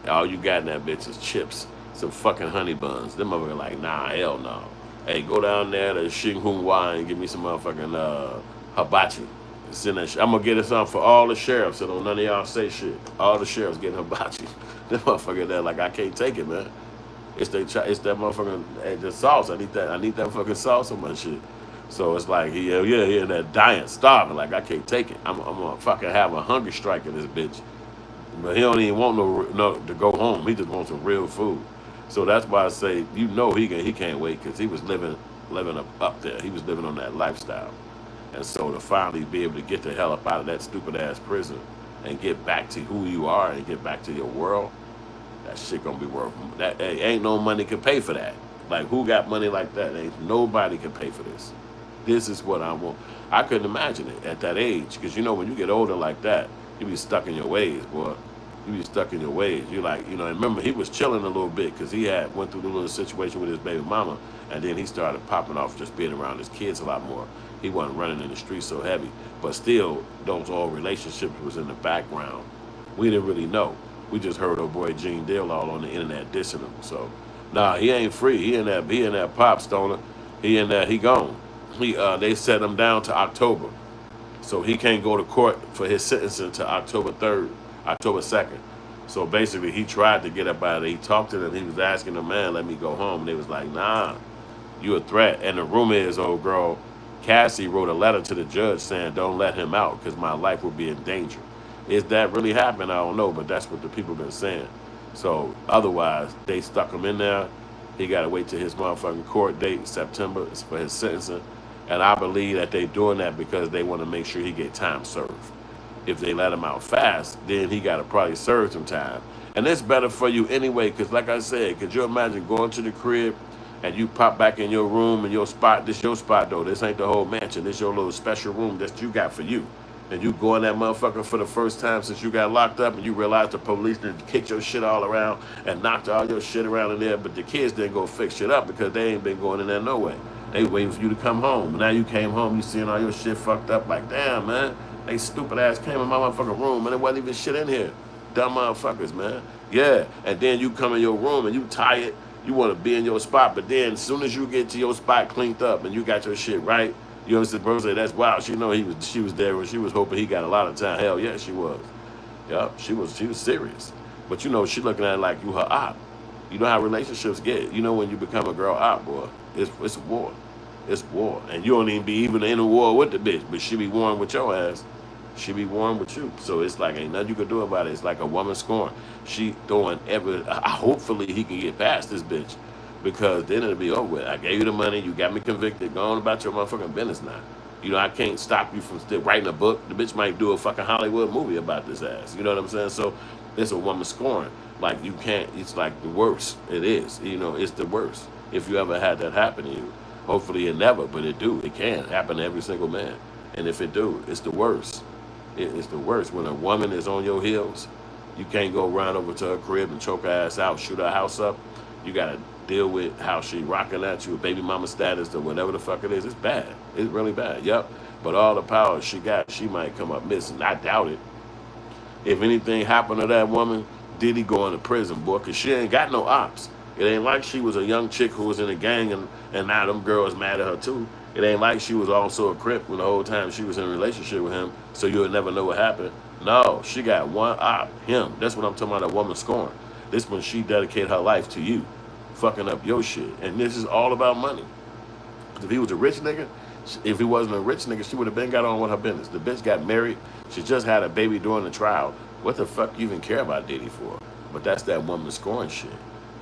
All you got in that bitch is chips, some fucking honey buns. Them motherfucker like, nah, hell no. Hey, go down there to Xinghua and give me some motherfucking hibachi. Send that shit. I'm gonna get it something for all the sheriffs so don't none of y'all say shit. All the sheriffs getting hibachi. Them motherfucker there like, I can't take it, man. It's that motherfucking the sauce. I need that fucking sauce on my shit. So it's like, he in that dying, starving. Like, I can't take it. I'm gonna fucking have a hunger strike in this bitch. But he don't even want no to go home. He just wants some real food. So that's why I say, you know, he can't wait because he was living up there. He was living on that lifestyle. And so to finally be able to get the hell up out of that stupid ass prison and get back to who you are and get back to your world, that shit gonna be worth that. Ain't no money can pay for that. Like, who got money like that? Ain't nobody can pay for this. This is what I want. I couldn't imagine it at that age. Because, you know, when you get older like that, you be stuck in your ways, boy. You be stuck in your ways. You like, you know, and remember, he was chilling a little bit because he went through the little situation with his baby mama. And then he started popping off just being around his kids a lot more. He wasn't running in the streets so heavy. But still, those old relationships was in the background. We didn't really know. We just heard old boy Gene Deal all on the internet dissing him. So, nah, he ain't free. He in that pop stoner. He in that, he gone. They set him down to October. So he can't go to court for his sentencing to October 3rd, October 2nd. So basically, he tried to get up out of it. He talked to them. He was asking them, man, let me go home. And they was like, nah, you a threat. And the rumor is, old girl, Cassie wrote a letter to the judge saying, don't let him out because my life will be in danger. Is that really happened? I don't know, but that's what the people been saying. So otherwise, they stuck him in there. He got to wait till his motherfucking court date, September, for his sentencing. And I believe that they doing that because they want to make sure he get time served. If they let him out fast, then he got to probably serve some time. And it's better for you anyway, because like I said, could you imagine going to the crib and you pop back in your room and your spot? This your spot, though. This ain't the whole mansion. This your little special room that you got for you. and you go in that motherfucker for the first time since you got locked up, and you realize the police did kicked your shit all around and knocked all your shit around in there, but the kids didn't go fix shit up because they ain't been going in there no way. They waiting for you to come home. Now you came home, you seeing all your shit fucked up, like, damn, man, they stupid ass came in my motherfucking room and there wasn't even shit in here. Dumb motherfuckers, man. Yeah, and then you come in your room and you tired, you want to be in your spot, but then as soon as you get to your spot cleaned up and you got your shit right, you understand? Bro say that's wild. She know she was there and she was hoping he got a lot of time. Hell yeah, she was. Yup, she was serious. But you know, she looking at it like you her op. You know how relationships get. You know when you become a girl op, boy, it's war. It's war. And you don't even be even in a war with the bitch, but she be warm with your ass. She be warm with you. So it's like ain't nothing you can do about it. It's like a woman scorn. She throwing hopefully he can get past this bitch. Because then it'll be over with. I gave you the money, you got me convicted, go on about your motherfucking business now. You know, I can't stop you from still writing a book. The bitch might do a fucking Hollywood movie about this ass. You know what I'm saying? So it's a woman scorn. Like you can't, it's like the worst. It is. You know, it's the worst. If you ever had that happen to you. Hopefully it never, but it do. It can happen to every single man. And if it do, it's the worst. It's the worst. When a woman is on your heels, you can't go run over to her crib and choke her ass out, shoot her house up. You gotta deal with how she rocking at you, baby mama status, or whatever the fuck it is. It's bad. It's really bad. Yep. But all the power she got, she might come up missing. I doubt it. If anything happened to that woman, Diddy going to prison, boy, because she ain't got no ops. It ain't like she was a young chick who was in a gang and now them girls mad at her too. It ain't like she was also a crip when the whole time she was in a relationship with him, so you would never know what happened. No, she got one op, him. That's what I'm talking about, a woman scorn. This when she dedicated her life to you, fucking up your shit. And this is all about money. If he was a rich nigga, if he wasn't a rich nigga, she would have been got on with her business. The bitch got married. She just had a baby during the trial. What the fuck you even care about Diddy for? But that's that woman scoring shit.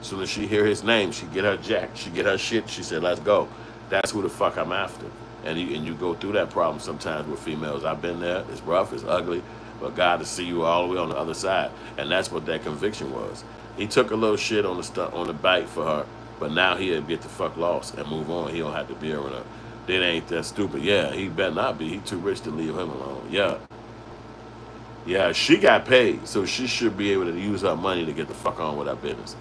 As soon as she hear his name, she get her jack, she get her shit, she said, let's go. That's who the fuck I'm after. And you go through that problem sometimes with females. I've been there. It's rough, it's ugly, but God to see you all the way on the other side. And that's what that conviction was. He took a little shit on the bite for her, but now he'll get the fuck lost and move on. He don't have to be around her. That ain't that stupid. Yeah, he better not be. He too rich to leave him alone. Yeah. Yeah, she got paid, so she should be able to use her money to get the fuck on with her business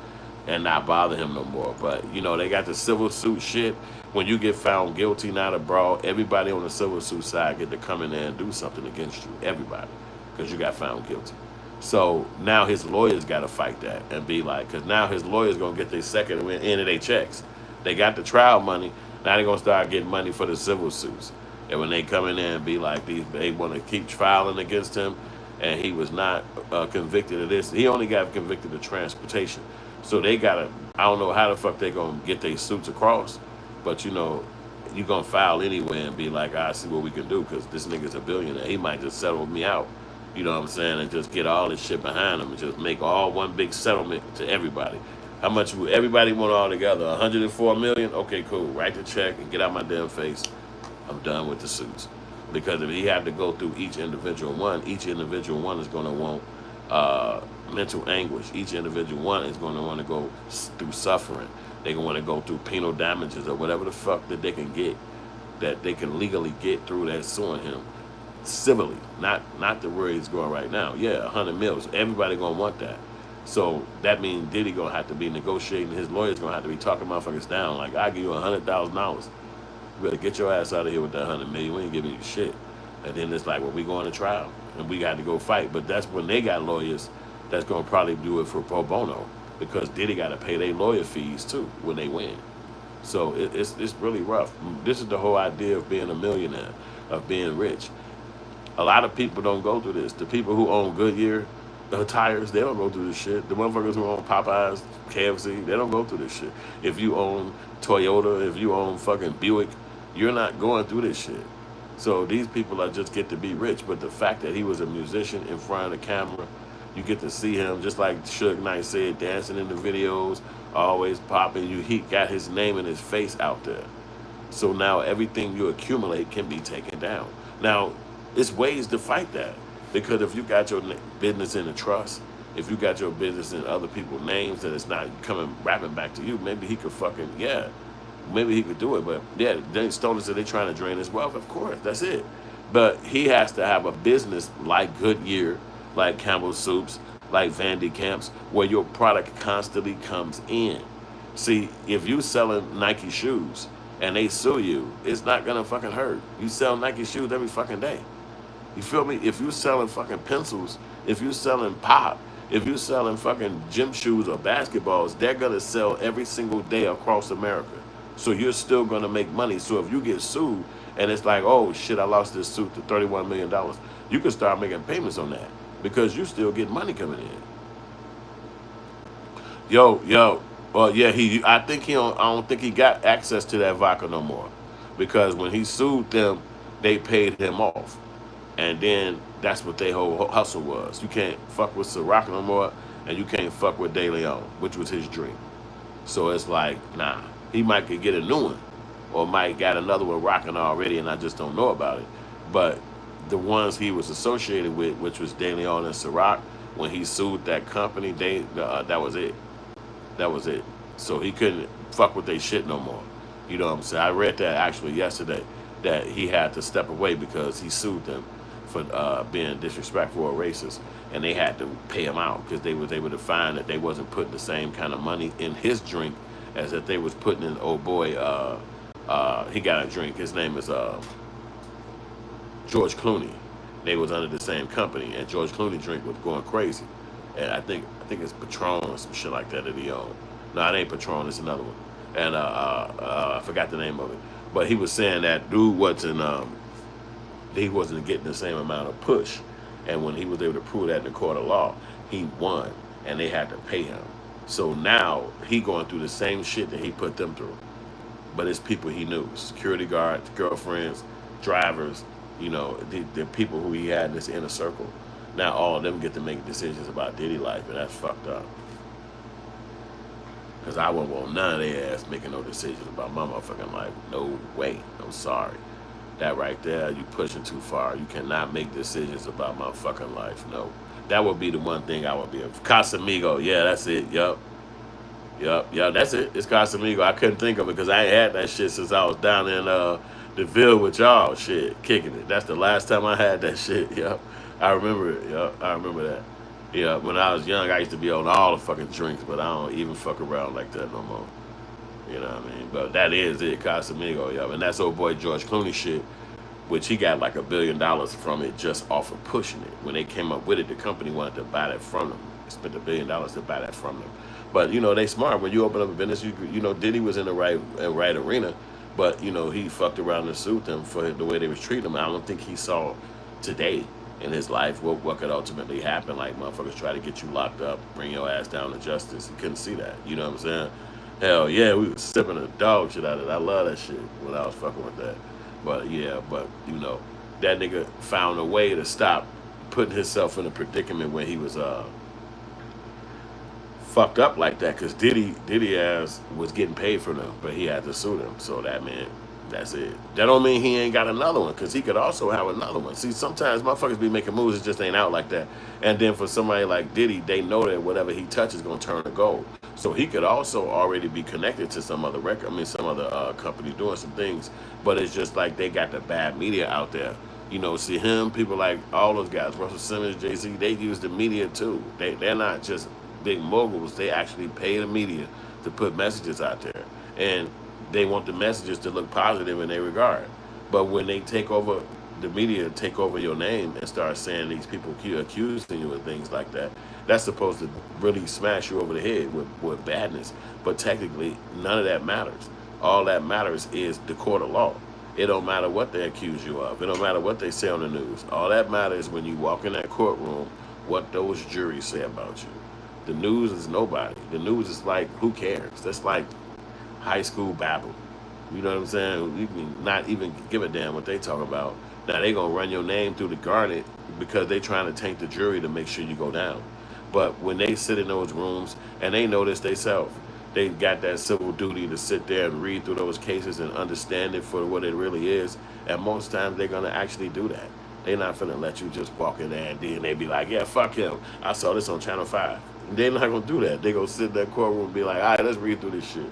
and not bother him no more. But, you know, they got the civil suit shit. When you get found guilty, not a brawl, everybody on the civil suit side get to come in there and do something against you. Everybody. Because you got found guilty. So now his lawyers got to fight that and be like, because now his lawyers going to get their second end of their checks. They got the trial money. Now they're going to start getting money for the civil suits. And when they come in there and be like, they want to keep filing against him, and he was not convicted of this. He only got convicted of transportation. So they got to, I don't know how the fuck they going to get their suits across, but you know, you going to file anyway and be like, I see what we can do because this nigga's a billionaire. He might just settle me out, you know what I'm saying, and just get all this shit behind him and just make all one big settlement to everybody. How much would everybody want all together? 104 million? Okay, cool. Write the check and get out my damn face. I'm done with the suits. Because if he had to go through each individual one is going to want mental anguish. Each individual one is going to want to go through suffering. They're going to want to go through penal damages or whatever the fuck that they can get, that they can legally get through that suing him civilly, not the where he's going right now. Yeah, 100 mils. Everybody going to want that. So that means Diddy going to have to be negotiating. His lawyer's going to have to be talking motherfuckers down. Like, I'll give you $100,000. You better get your ass out of here with that 100 million. We ain't giving you shit. And then it's like, well, we going to trial and we got to go fight. But that's when they got lawyers that's going to probably do it for pro bono because Diddy got to pay their lawyer fees too when they win. So it's really rough. This is the whole idea of being a millionaire, of being rich. A lot of people don't go through this. The people who own Goodyear tires, they don't go through this shit. The motherfuckers who own Popeyes, KFC, they don't go through this shit. If you own Toyota, if you own fucking Buick, you're not going through this shit. So these people are just get to be rich. But the fact that he was a musician in front of the camera, you get to see him, just like Suge Knight said, dancing in the videos, always popping. He got his name and his face out there. So now everything you accumulate can be taken down. Now, it's ways to fight that. Because if you got your business in a trust, if you got your business in other people's names and it's not rapping back to you, maybe he could maybe he could do it. But yeah, Stone said they trying to drain his wealth. Of course, that's it. But he has to have a business like Goodyear, like Campbell Soups, like Vandy Camps, where your product constantly comes in. See, if you selling Nike shoes and they sue you, it's not gonna fucking hurt. You sell Nike shoes every fucking day. You feel me? If you selling fucking pencils, if you selling pop, if you selling fucking gym shoes or basketballs, they're gonna sell every single day across America. So you're still gonna make money. So if you get sued and it's like, oh shit, I lost this suit to $31 million, you can start making payments on that because you still get money coming in. Yo. Well, yeah, I think I don't think he got access to that vodka no more, because when he sued them, they paid him off, and then that's what their whole hustle was. You can't fuck with Ciroc no more, and you can't fuck with De Leon, which was his drink. So it's like, nah, he might could get a new one, or might got another one rocking already, and I just don't know about it. But the ones he was associated with, which was De Leon and Ciroc, when he sued that company, that was it. That was it. So he couldn't fuck with their shit no more. You know what I'm saying? I read that actually yesterday, that he had to step away because he sued them for being disrespectful or racist, and they had to pay him out because they was able to find that they wasn't putting the same kind of money in his drink as that they was putting in old boy. He got a drink. His name is George Clooney. They was under the same company, and George Clooney drink was going crazy. And I think it's Patron or some shit like that he owned. No, it ain't Patron. It's another one. And I forgot the name of it. But he was saying that dude he wasn't getting the same amount of push. And when he was able to prove that in the court of law, he won, and they had to pay him. So now he going through the same shit that he put them through. But it's people he knew, security guards, girlfriends, drivers, the people who he had in this inner circle. Now all of them get to make decisions about Diddy life, and that's fucked up. Because I wouldn't want none of their ass making no decisions about my motherfucking life. No way. I'm sorry. That right there, you pushing too far. You cannot make decisions about my fucking life. No. That would be the one thing I would be. Casamigo. Yeah, that's it. Yup, that's it. It's Casamigo. I couldn't think of it because I ain't had that shit since I was down in the Ville with y'all. Shit, kicking it. That's the last time I had that shit. Yup. I remember it. Yup. I remember that. Yeah, when I was young, I used to be on all the fucking drinks, but I don't even fuck around like that no more. You know what I mean? But that is it, Casamigo, yo. And that's old boy George Clooney shit, which he got like $1 billion from it just off of pushing it. When they came up with it, the company wanted to buy that from them. They spent $1 billion to buy that from them. But they smart. When you open up a business, Diddy was in the right arena, but he fucked around and sued them for the way they was treating him. I don't think he saw today in his life what could ultimately happen. Like, motherfuckers try to get you locked up, bring your ass down to justice. He couldn't see that. You know what I'm saying? Hell yeah, we was sipping the dog shit out of it. I love that shit when I was fucking with that. But yeah, that nigga found a way to stop putting himself in a predicament when he was fucked up like that, because Diddy ass was getting paid for them, but he had to sue them. So that's it. That don't mean he ain't got another one, because he could also have another one. See, sometimes motherfuckers be making moves, it just ain't out like that. And then for somebody like Diddy, they know that whatever he touches is going to turn to gold. So he could also already be connected to some other some other company doing some things. But it's just like they got the bad media out there. See him, people like all those guys, Russell Simmons, Jay-Z, they use the media too. They're not just big moguls. They actually pay the media to put messages out there. And they want the messages to look positive in their regard. But when they take over, the media take over your name and start saying these people accusing you of things like that, that's supposed to really smash you over the head with badness. But technically, none of that matters. All that matters is the court of law. It don't matter what they accuse you of. It don't matter what they say on the news. All that matters when you walk in that courtroom, what those juries say about you. The news is nobody. The news is like, who cares? That's like high school babble. You know what I'm saying? You can not even give a damn what they talk about. Now they gonna run your name through the garnet because they trying to taint the jury to make sure you go down. But when they sit in those rooms and they know this themselves, they got that civil duty to sit there and read through those cases and understand it for what it really is. And most times they're gonna actually do that. They're not finna let you just walk in there and then they be like, yeah, fuck him. I saw this on Channel 5. They're not gonna do that. They gonna sit in that courtroom and be like, all right, let's read through this shit.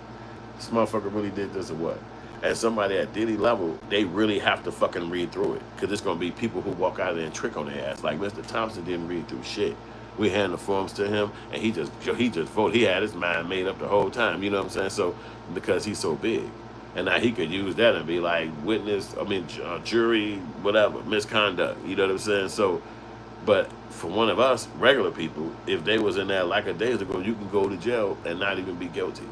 This motherfucker really did this or what? And somebody at Diddy level, they really have to fucking read through it. Because it's going to be people who walk out of there and trick on their ass. Like Mr. Thompson didn't read through shit. We hand the forms to him, and he just voted. He had his mind made up the whole time. You know what I'm saying? So because he's so big, and now he could use that and be like witness. I mean, jury, whatever, misconduct. You know what I'm saying? So, but for one of us regular people, if they was in there like a days ago, you can go to jail and not even be guilty.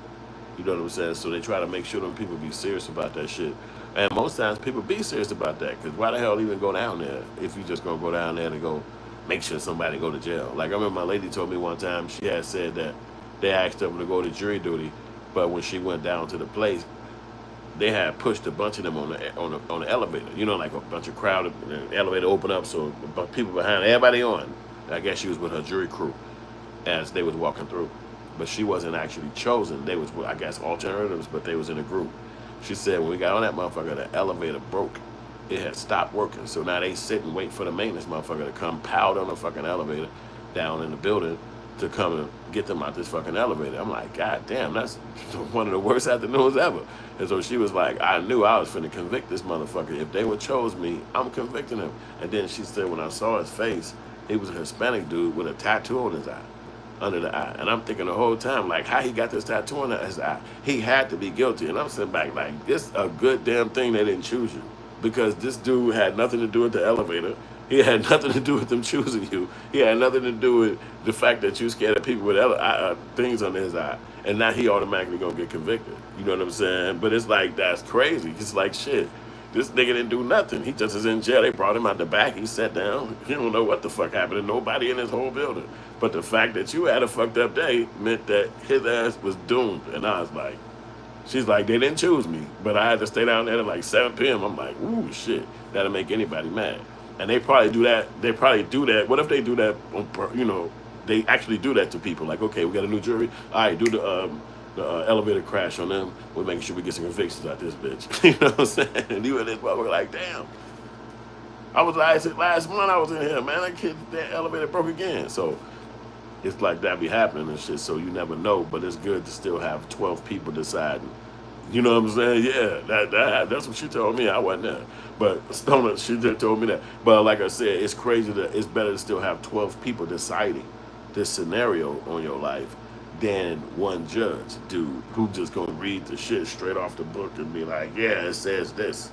You know what I'm saying? So they try to make sure them people be serious about that shit. And most times people be serious about that, because why the hell even go down there if you just gonna go down there to go make sure somebody go to jail? Like I remember my lady told me one time she had said that they asked her to go to jury duty, but when she went down to the place, they had pushed a bunch of them on the elevator. You know, like a bunch of crowd. The elevator opened up, so people behind everybody on. I guess she was with her jury crew as they was walking through, but she wasn't actually chosen. They was, I guess, alternatives, but they was in a group. She said when we got on that motherfucker, the elevator broke. It had stopped working, so now they sit and wait for the maintenance motherfucker to come pound on the fucking elevator down in the building to come and get them out this fucking elevator. I'm like, God damn, that's one of the worst afternoons ever. And so she was like, I knew I was finna convict this motherfucker. If they would chose me, I'm convicting him. And then she said when I saw his face, he was a Hispanic dude with a tattoo on his eye, under the eye. And I'm thinking the whole time, like, how he got this tattoo on his eye? He had to be guilty. And I'm sitting back like, this a good damn thing they didn't choose you. Because this dude had nothing to do with the elevator. He had nothing to do with them choosing you. He had nothing to do with the fact that you scared of people with things under his eye. And now he automatically gonna get convicted. You know what I'm saying? But it's like, that's crazy. It's like, shit, this nigga didn't do nothing. He just is in jail. They brought him out the back. He sat down. He don't know what the fuck happened to nobody in his whole building. But the fact that you had a fucked up day meant that his ass was doomed. And I was like, she's like, they didn't choose me, but I had to stay down there at like 7 p.m. I'm like, ooh, shit, that'll make anybody mad. And they probably do that. They probably do that. What if they do that, you know, they actually do that to people? Like, okay, we got a new jury. All right, do the elevator crash on them. We're making sure we get some convictions out this bitch. You know what I'm saying? And you and this motherfucker like, damn. Last month I was in here, man. That elevator broke again. So it's like that be happening and shit, so you never know. But it's good to still have 12 people deciding. You know what I'm saying? Yeah, that's what she told me. I wasn't there, but Stoner, she just told me that. But like I said, it's crazy that it's better to still have 12 people deciding this scenario on your life than one judge, dude, who just gonna read the shit straight off the book and be like, yeah, it says this.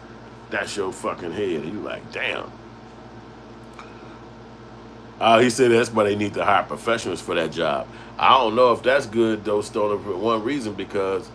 That's your fucking head, and you like, damn. He said that's why they need to hire professionals for that job. I don't know if that's good though, Stoner, for one reason, because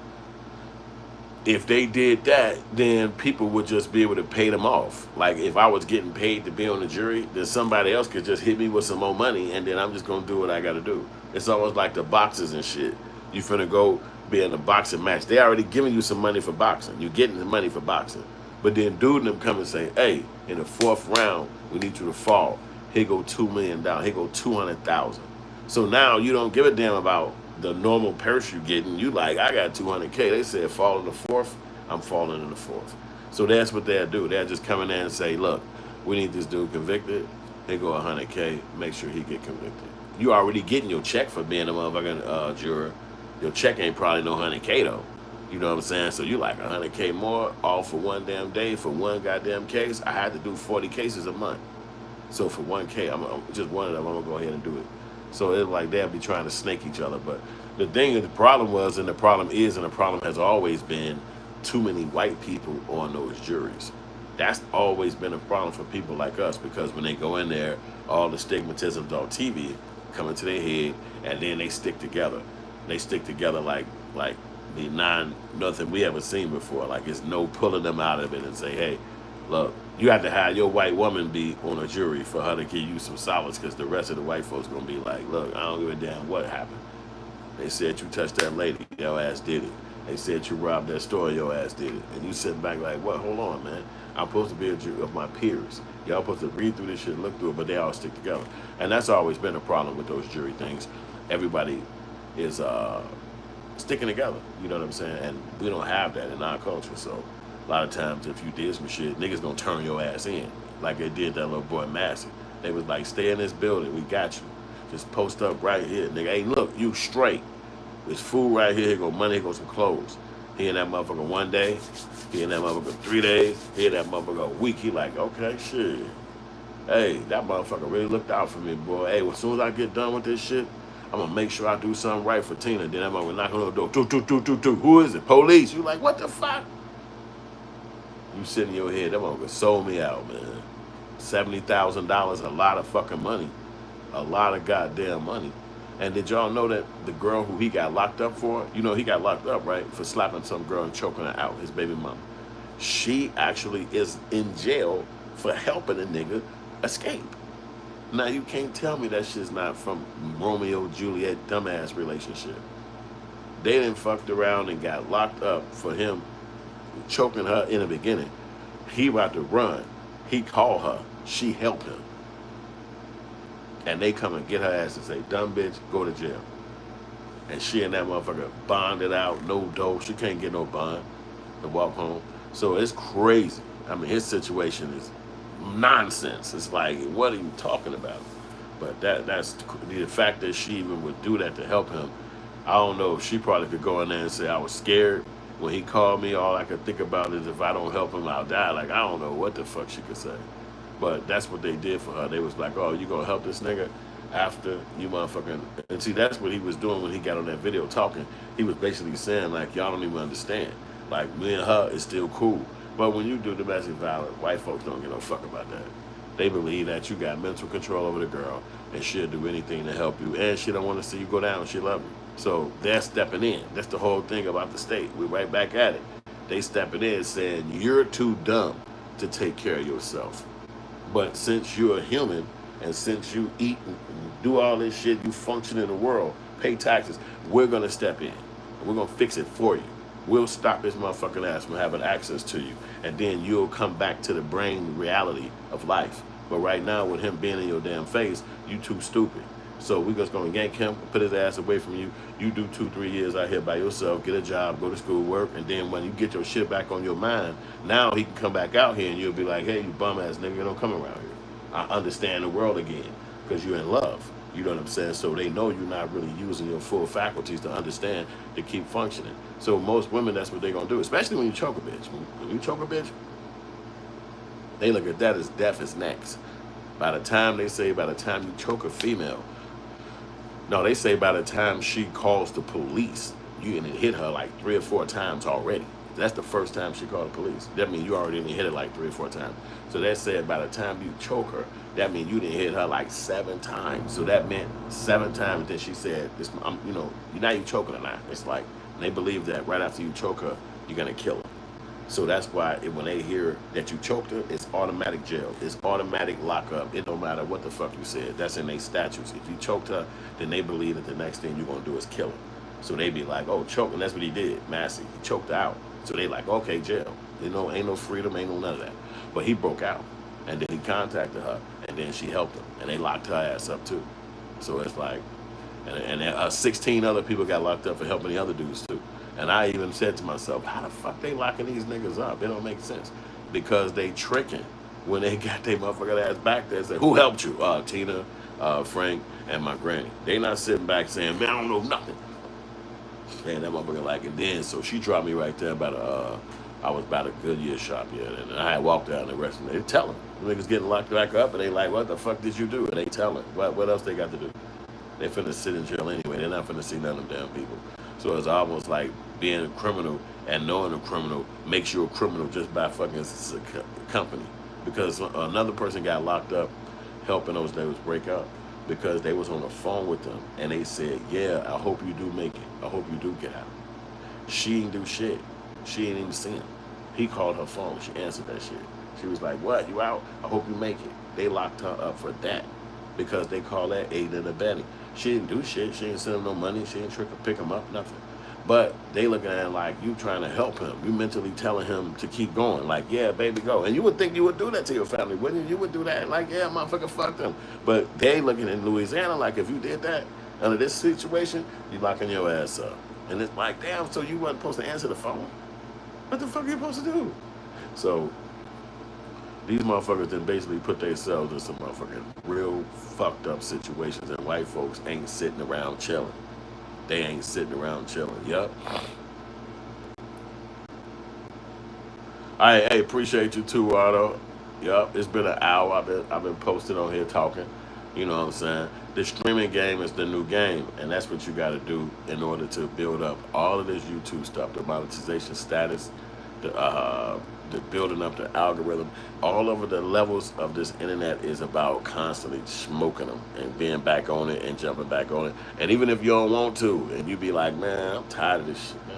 if they did that, then people would just be able to pay them off. Like if I was getting paid to be on the jury, then somebody else could just hit me with some more money, and then I'm just gonna do what I gotta do. It's almost like the boxers and shit. You finna go be in a boxing match. They already giving you some money for boxing. You're getting the money for boxing. But then dude and them come and say, hey, in the 4th round, we need you to fall. Here go $2 million. Here go 200,000. So now you don't give a damn about the normal purse you're getting. You like, I got 200K. They said fall in the 4th. I'm falling in the 4th. So that's what they'll do. They'll just come in there and say, look, we need this dude convicted. They go 100K. Make sure he get convicted. You already getting your check for being a motherfucking juror. Your check ain't probably no 100K though. You know what I'm saying? So you like 100K more, all for one damn day, for one goddamn case. I had to do 40 cases a month. So for 1K, I'm just one of them, I'm gonna go ahead and do it. So it's like they'll be trying to snake each other. But the thing is, the problem was, and the problem is, and the problem has always been, too many white people on those juries. That's always been a problem for people like us, because when they go in there, all the stigmatisms on TV come into their head, and then they stick together. They stick together like the nothing we ever seen before. Like it's no pulling them out of it and say, hey, look, you have to have your white woman be on a jury for her to give you some solace, because the rest of the white folks gonna be like, look, I don't give a damn what happened. They said you touched that lady, your ass did it. They said you robbed that store, your ass did it. And you sitting back like, what? Hold on, man. I'm supposed to be a jury of my peers. Y'all supposed to read through this shit, look through it, but they all stick together. And that's always been a problem with those jury things. Everybody is sticking together, you know what I'm saying? And we don't have that in our culture. So a lot of times if you did some shit, niggas gonna turn your ass in, like they did that little boy Massey. They was like, stay in this building, we got you. Just post up right here, nigga. Hey, look, you straight. There's food right here, here go money, here go some clothes. He in that motherfucker one day. He in that motherfucker 3 days. He in that motherfucker a week. He like, okay, shit. Hey, that motherfucker really looked out for me, boy. Hey, as soon as I get done with this shit, I'm gonna make sure I do something right for Tina. Then that motherfucker knock on the door. Do. Who is it? Police. You like, what the fuck? You sit in your head, that motherfucker sold me out, man. $70,000, a lot of fucking money. A lot of goddamn money. And did y'all know that the girl who he got locked up for, you know, he got locked up, right, for slapping some girl and choking her out, his baby mama. She actually is in jail for helping a nigga escape. Now, you can't tell me that shit's not from Romeo Juliet dumbass relationship. They done fucked around and got locked up for him choking her in the beginning. He about to run. He called her. She helped him. And they come and get her ass and say, dumb bitch, go to jail. And she and that motherfucker bonded out, no dough. She can't get no bond to walk home. So it's crazy. I mean, his situation is nonsense. It's like, what are you talking about? But that's the fact that she even would do that to help him. I don't know. She probably could go in there and say, I was scared. When he called me, all I could think about is if I don't help him, I'll die. Like, I don't know what the fuck she could say. But that's what they did for her. They was like, oh, you gonna help this nigga after you motherfucking... And see, that's what he was doing when he got on that video talking. He was basically saying, like, y'all don't even understand. Like, me and her is still cool. But when you do domestic violence, white folks don't give no fuck about that. They believe that you got mental control over the girl and she'll do anything to help you. And she don't want to see you go down. She love you. So they're stepping in. That's the whole thing about the state. We're right back at it. They stepping in saying, you're too dumb to take care of yourself. But since you're a human and since you eat and do all this shit, you function in the world, pay taxes, we're going to step in. We're going to fix it for you. We'll stop this motherfucking ass from having access to you. And then you'll come back to the brain reality of life. But right now, with him being in your damn face, you too stupid. So we just going to yank him, put his ass away from you. You do 2-3 years out here by yourself, get a job, go to school, work, and then when you get your shit back on your mind, now he can come back out here and you'll be like, hey, you bum-ass nigga, you don't come around here. I understand the world again because you're in love. You know what I'm saying? So they know you're not really using your full faculties to understand to keep functioning. So most women, that's what they're going to do, especially when you choke a bitch. When you choke a bitch, they look at that as death is next. By the time you choke a female, no, they say by the time she calls the police, you didn't hit her like 3 or 4 times already. That's the first time she called the police. That means you already didn't hit her like 3 or 4 times. So that said by the time you choke her, that means you didn't hit her like 7 times. So that meant 7 times that she said, this, now you choking her now. It's like, they believe that right after you choke her, you're going to kill her. So that's why when they hear that you choked her, it's automatic jail. It's automatic lockup. It don't matter what the fuck you said. That's in their statutes. If you choked her, then they believe that the next thing you're going to do is kill her. So they be like, oh, choke. And that's what he did. Massey. He choked her out. So they like, okay, jail. Ain't no freedom, ain't no none of that. But he broke out. And then he contacted her. And then she helped him. And they locked her ass up too. So it's like, and 16 other people got locked up for helping the other dudes too. And I even said to myself, how the fuck they locking these niggas up? It don't make sense. Because they tricking when they got their motherfucking ass back there and say, who helped you? Tina, Frank, and my granny. They not sitting back saying, man, I don't know nothing. Man, that motherfucker like it then. So she dropped me right there I was about a Goodyear shop, yeah. And I had walked down the rest of them. They tell them. The niggas getting locked back up and they like, what the fuck did you do? And they tell them. What else they got to do? They finna sit in jail anyway. They're not finna see none of them damn people. So it's almost like being a criminal and knowing a criminal makes you a criminal just by fucking company. Because another person got locked up helping those niggas break up because they was on the phone with them and they said, yeah, I hope you do make it. I hope you do get out. She didn't do shit. She didn't even see him. He called her phone. She answered that shit. She was like, what? You out? I hope you make it. They locked her up for that because they call that aiding and abetting. She didn't do shit. She didn't send him no money. She didn't pick him up, nothing. But they looking at it like you trying to help him. You mentally telling him to keep going. Like, yeah, baby, go. And you would think you would do that to your family, wouldn't you? You would do that. Like, yeah, motherfucker, fuck them. But they looking in Louisiana like if you did that under this situation, you locking your ass up. And it's like, damn, so you wasn't supposed to answer the phone? What the fuck are you supposed to do? So these motherfuckers then basically put themselves in some motherfucking real fucked up situations, and white folks ain't sitting around chilling. They ain't sitting around chilling. Yup. I appreciate you too, Otto. Yup, it's been an hour. I've been posting on here talking. You know what I'm saying? The streaming game is the new game, and that's what you got to do in order to build up all of this YouTube stuff, the monetization status, the building up the algorithm. All over the levels of this internet is about constantly smoking them and being back on it and jumping back on it. And even if you don't want to, and you be like, man, I'm tired of this shit, man.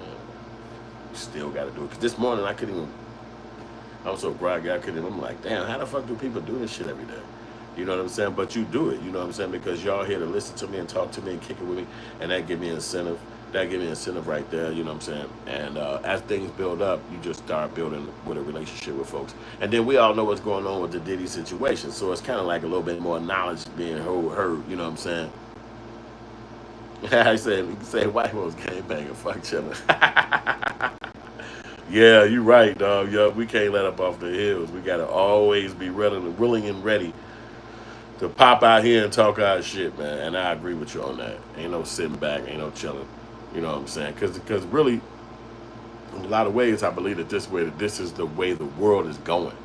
You still got to do it. Cause this morning I couldn't even. I was so groggy I couldn't even. I'm like, damn, how the fuck do people do this shit every day? You know what I'm saying? But you do it, you know what I'm saying? Because y'all here to listen to me and talk to me and kick it with me, and that give me incentive. That give me incentive right there, you know what I'm saying? And as things build up, you just start building with a relationship with folks. And then we all know what's going on with the Diddy situation, so it's kind of like a little bit more knowledge being heard, you know what I'm saying? I said, you can say white folks gangbanging, fuck chillin'. Yeah, you right, dog. Yeah, we can't let up off the hills. We gotta always be willing and ready to pop out here and talk our shit, man. And I agree with you on that. Ain't no sitting back, ain't no chilling. You know what I'm saying? Because really, in a lot of ways, I believe that this is the way the world is going.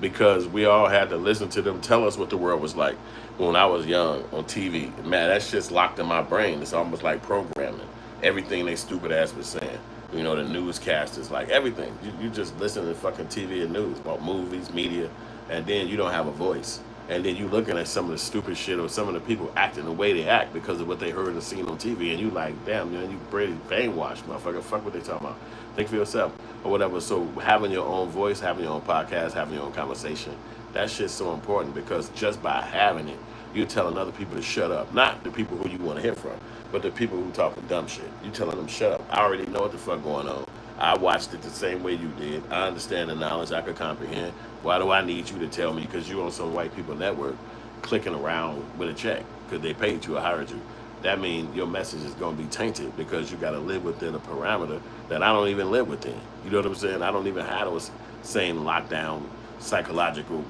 Because we all had to listen to them tell us what the world was like when I was young on TV. Man, that shit's locked in my brain. It's almost like programming. Everything they stupid ass was saying. You know, the newscasters, like everything. You just listen to fucking TV and news about movies, media, and then you don't have a voice. And then you looking at some of the stupid shit or some of the people acting the way they act because of what they heard and seen on TV, and you like, damn, man, you pretty brainwashed, motherfucker. Fuck what they talking about. Think for yourself or whatever. So having your own voice, having your own podcast, having your own conversation, that shit's so important because just by having it, you're telling other people to shut up. Not the people who you want to hear from, but the people who talking dumb shit. You telling them shut up. I already know what the fuck going on. I watched it the same way you did. I understand the knowledge. I could comprehend. Why do I need you to tell me? Because you on some white people network clicking around with a check because they paid you or hired you. That means your message is going to be tainted because you got to live within a parameter that I don't even live within. You know what I'm saying? I don't even have those same lockdown psychological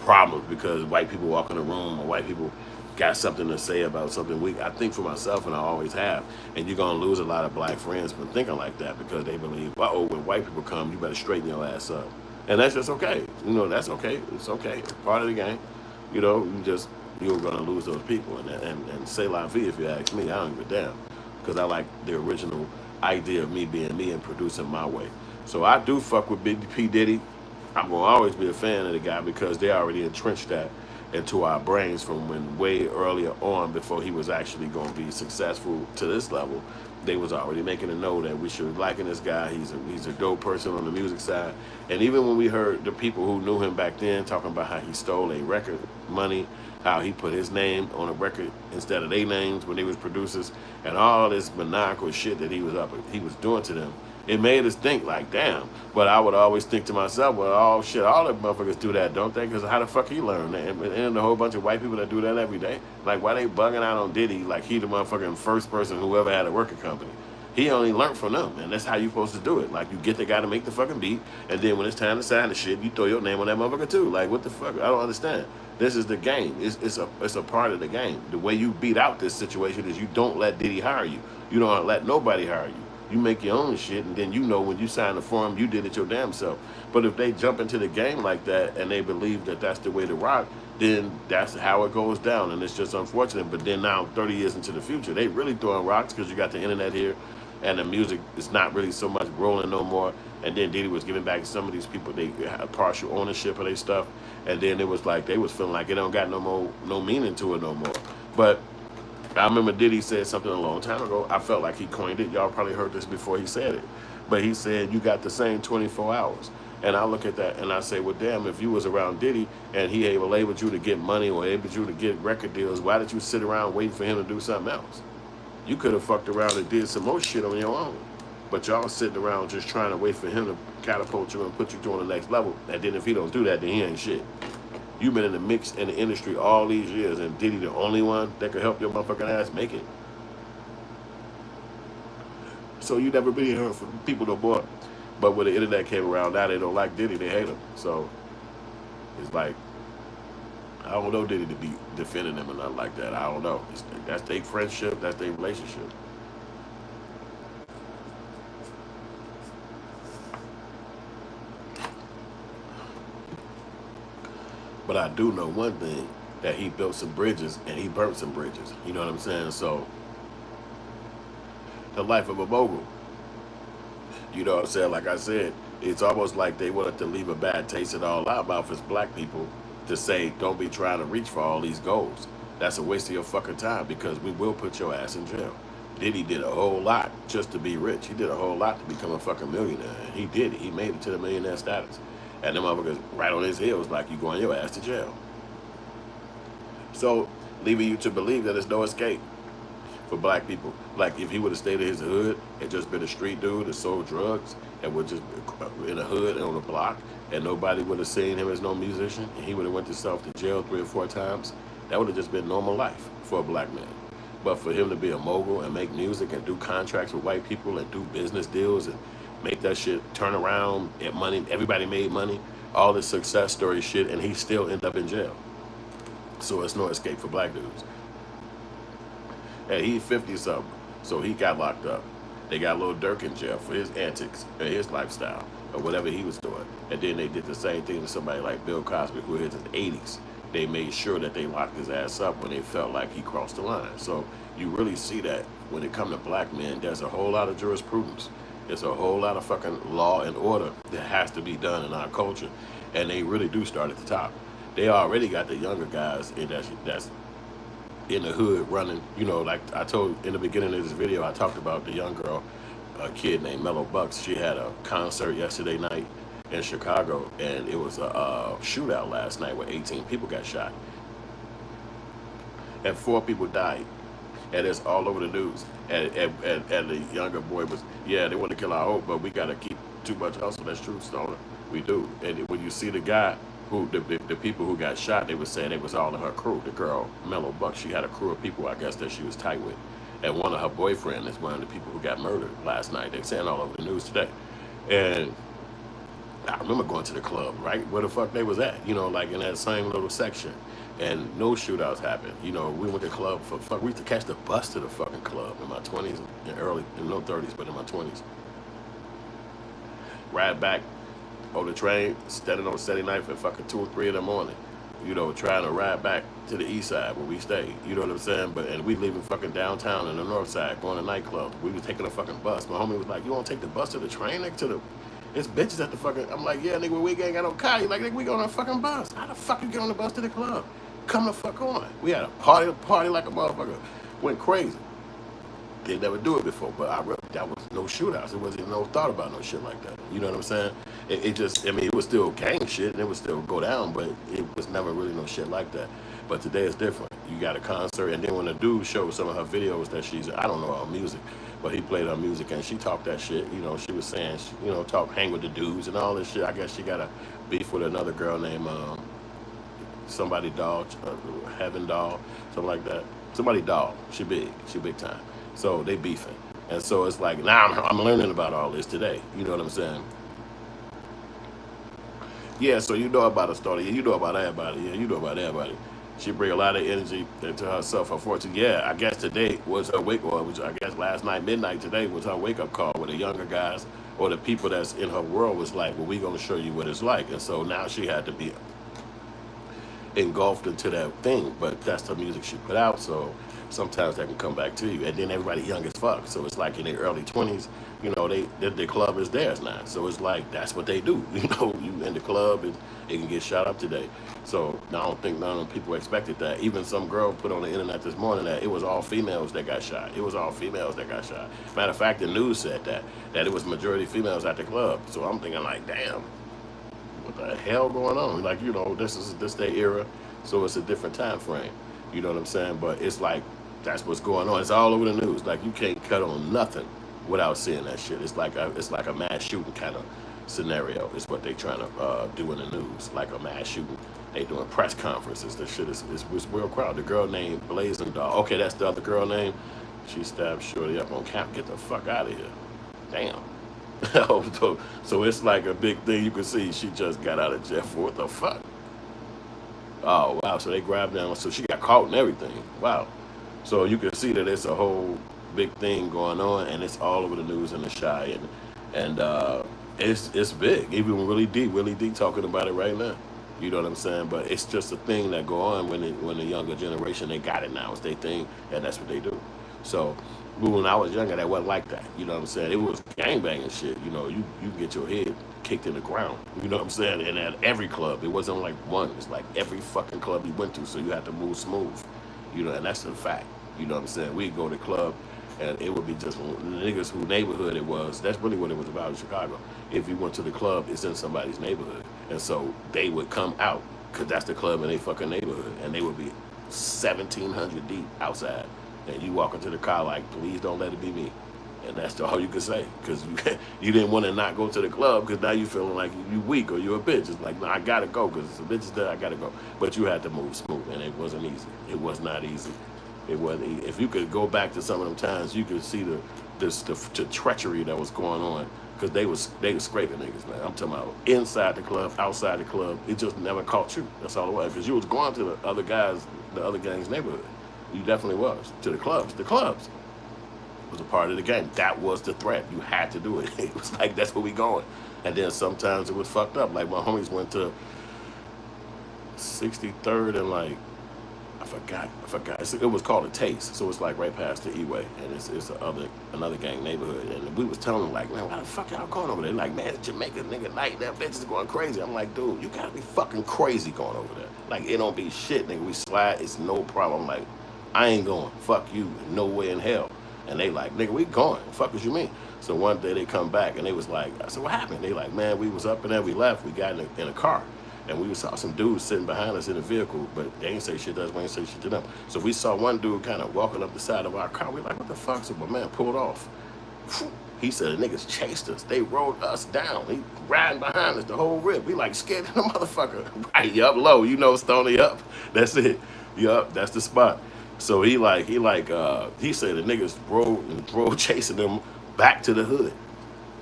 problems because white people walk in the room or white people got something to say about something weak. I think for myself, and I always have. And you're going to lose a lot of black friends from thinking like that because they believe, uh-oh, when white people come, you better straighten your ass up. And that's just okay. You know, that's okay. It's okay. It's part of the game. You know, you're going to lose those people. And say la vie if you ask me. I don't give a damn. Because I like the original idea of me being me and producing my way. So I do fuck with Big P. Diddy. I'm going to always be a fan of the guy because they already entrenched that into our brains from when way earlier on before he was actually going to be successful to this level. They was already making a note that we should liking this guy. He's a dope person on the music side. And even when we heard the people who knew him back then talking about how he stole a record money, how he put his name on a record instead of their names when they was producers, and all this maniacal shit that he was doing to them, it made us think like, damn. But I would always think to myself, well, oh shit, all the motherfuckers do that, don't they? Because how the fuck he learn that? And a whole bunch of white people that do that every day. Like, why they bugging out on Diddy like he the motherfucking first person who ever had a record company? He only learned from them, and that's how you supposed to do it. Like, you get the guy to make the fucking beat, and then when it's time to sign the shit, you throw your name on that motherfucker too. Like, what the fuck? I don't understand. This is the game. It's a part of the game. The way you beat out this situation is you don't let Diddy hire you. You don't let nobody hire you. You make your own shit, and then you know when you sign the form, you did it your damn self. But if they jump into the game like that and they believe that that's the way to rock, then that's how it goes down, and it's just unfortunate. But then now, 30 years into the future, they really throwing rocks because you got the internet here, and the music is not really so much rolling no more. And then Diddy was giving back to some of these people they had partial ownership of their stuff, and then it was like they was feeling like it don't got no meaning to it no more. But I remember Diddy said something a long time ago. I felt like he coined it. Y'all probably heard this before he said it. But he said, you got the same 24 hours. And I look at that and I say, well, damn, if you was around Diddy and he able you to get money or able you to get record deals, why did you sit around waiting for him to do something else? You could have fucked around and did some more shit on your own. But y'all sitting around just trying to wait for him to catapult you and put you on the next level. And then if he don't do that, then he ain't shit. You've been in the mix in the industry all these years, and Diddy the only one that could help your motherfucking ass make it. So you never really heard from people no more. But when the internet came around, now they don't like Diddy, they hate him. So it's like, I don't know Diddy to be defending him or nothing like that. I don't know. That's their friendship, that's their relationship. But I do know one thing, that he built some bridges and he burnt some bridges. You know what I'm saying? So the life of a mogul. You know what I'm saying? Like I said, it's almost like they wanted to leave a bad taste in all our mouth as black people to say, don't be trying to reach for all these goals. That's a waste of your fucking time because we will put your ass in jail. Diddy did a whole lot just to be rich. He did a whole lot to become a fucking millionaire. And he did it. He made it to the millionaire status. And them motherfuckers right on his heels like you going your ass to jail. So, leaving you to believe that there's no escape for black people. Like if he would have stayed in his hood and just been a street dude that sold drugs and would just in a hood and on a block and nobody would have seen him as no musician and he would have went himself to jail 3 or 4 times, that would have just been normal life for a black man. But for him to be a mogul and make music and do contracts with white people and do business deals and make that shit turn around and money, everybody made money, all this success story shit, and he still ended up in jail. So it's no escape for black dudes. And he's 50 something, so he got locked up. They got Lil Durk in jail for his antics and his lifestyle or whatever he was doing. And then they did the same thing to somebody like Bill Cosby who hit his 80s. They made sure that they locked his ass up when they felt like he crossed the line. So you really see that when it comes to black men, there's a whole lot of jurisprudence. There's a whole lot of fucking law and order that has to be done in our culture. And they really do start at the top. They already got the younger guys that's in the hood running, you know, like I told in the beginning of this video, I talked about the young girl, a kid named Mellow Bucks. She had a concert yesterday night in Chicago, and it was a shootout last night where 18 people got shot. And 4 people died. And it's all over the news. And the younger boy was, yeah, they want to kill our hope, but we got to keep too much hustle. That's true, Stoner. We do. And when you see the guy, who the people who got shot, they were saying it was all of her crew. The girl, Mellow Buck, she had a crew of people, I guess, that she was tight with. And one of her boyfriend is one of the people who got murdered last night. They're saying all over the news today. And I remember going to the club, right? Where the fuck they was at, you know, like in that same little section. And no shootouts happened. You know, we went to the club for fuck. We used to catch the bus to the fucking club in my 20s and early, in no 30s, but in my 20s. Ride back on the train, standing on Saturday night at fucking 2 or 3 in the morning, you know, trying to ride back to the east side where we stayed, you know what I'm saying? But and we leaving fucking downtown in the north side, going to nightclubs. We was taking a fucking bus. My homie was like, you want to take the bus to the train next to the, it's bitches at the fucking, I'm like, yeah, nigga, we ain't got no car. He's like, nigga, we go on a fucking bus. How the fuck you get on the bus to the club? Come the fuck on. We had a party like a motherfucker. Went crazy. They never do it before, but that was no shootouts. It wasn't no thought about no shit like that. You know what I'm saying? It just, I mean, it was still gang shit and it would still go down, but it was never really no shit like that. But today is different. You got a concert, and then when the dude showed some of her videos that she's, I don't know her music, but he played her music and she talked that shit. You know, she was saying, you know, hang with the dudes and all this shit. I guess she got a beef with another girl named somebody doll, Heaven doll, something like that. Somebody doll. She big time. So they beefing. And so it's like, now I'm learning about all this today. You know what I'm saying? Yeah, so you know about her story. Yeah, you know about everybody. Yeah, you know about everybody. She bring a lot of energy into herself. Her fortune. Yeah, I guess today was her wake, or I guess last night, midnight today was her wake up call with the younger guys or the people that's in her world was like, well, we gonna show you what it's like. And so now she had to be engulfed into that thing, but that's the music she put out, so sometimes that can come back to you. And then everybody young as fuck, so it's like in their early 20s, you know, the club is theirs now, so it's like that's what they do. You know, you in the club and it can get shot up today. So I don't think none of the people expected that. Even some girl put on the internet this morning that it was all females that got shot. It was all females that got shot. Matter of fact, the news said that it was majority females at the club. So I'm thinking like, damn, what the hell going on? Like, you know, this their era, so it's a different time frame. You know what I'm saying? But it's like that's what's going on. It's all over the news. Like you can't cut on nothing without seeing that shit. It's like a mass shooting kind of scenario. Is what they trying to do in the news, like a mass shooting. They doing press conferences. The shit is real crowd. The girl named Blazing Doll. Okay, that's the other girl name. She stabbed Shorty up on camp. Get the fuck out of here. Damn. So it's like a big thing. You can see she just got out of jail for what the fuck. Oh wow! So they grabbed down. So she got caught and everything. Wow. So you can see that it's a whole big thing going on, and it's all over the news in the Chi, and it's big. Even really deep talking about it right now. You know what I'm saying? But it's just a thing that go on when the younger generation, they got it now. It's their thing, and that's what they do. So when I was younger, that wasn't like that. You know what I'm saying? It was gangbanging shit. You know, you get your head kicked in the ground. You know what I'm saying? And at every club, it wasn't like one. It's like every fucking club you went to. So you had to move smooth. You know, and that's the fact. You know what I'm saying? We'd go to the club, and it would be just niggas whose neighborhood it was. That's really what it was about in Chicago. If you went to the club, it's in somebody's neighborhood. And so they would come out, because that's the club in their fucking neighborhood. And they would be 1,700 deep outside. And you walk into the car like, please don't let it be me. And that's all you could say. Because you didn't want to not go to the club, because now you feeling like you weak or you a bitch. It's like, no, I got to go, because the bitch is there, I got to go. But you had to move smooth, and it wasn't easy. It was not easy. It wasn't easy. If you could go back to some of them times, you could see the treachery that was going on. Because they was scraping niggas, man. I'm talking about inside the club, outside the club. It just never caught you. That's all it was. Because you was going to the other gang's neighborhood. You definitely was. To the clubs. The clubs was a part of the game. That was the threat. You had to do it. It was like, that's where we going. And then sometimes it was fucked up. Like my homies went to 63rd and like, I forgot. It was called a Taste, so it's like right past the E-way, and it's another gang neighborhood. And we was telling them like, man, why the fuck y'all going over there? Like, man, it's Jamaica nigga night. That bitch is going crazy. I'm like, dude, you gotta be fucking crazy going over there. Like, it don't be shit, nigga. We slide, it's no problem. I'm like, I ain't going. Fuck you. No way in hell. And they like, nigga, we going. Fuck what you mean? So one day they come back and they was like, I said, what happened? They like, man, we was up and then we left. We got in a car. And we saw some dudes sitting behind us in a vehicle, but they ain't say shit to us, we ain't say shit to them. So we saw one dude kind of walking up the side of our car. We like, what the fuck? So my man pulled off. He said the niggas chased us. They rode us down. He riding behind us the whole rip. We like scared of the motherfucker. Right, yup, low. You know, Stony up. That's it. Yup, that's the spot. So he said the niggas rode chasing them back to the hood.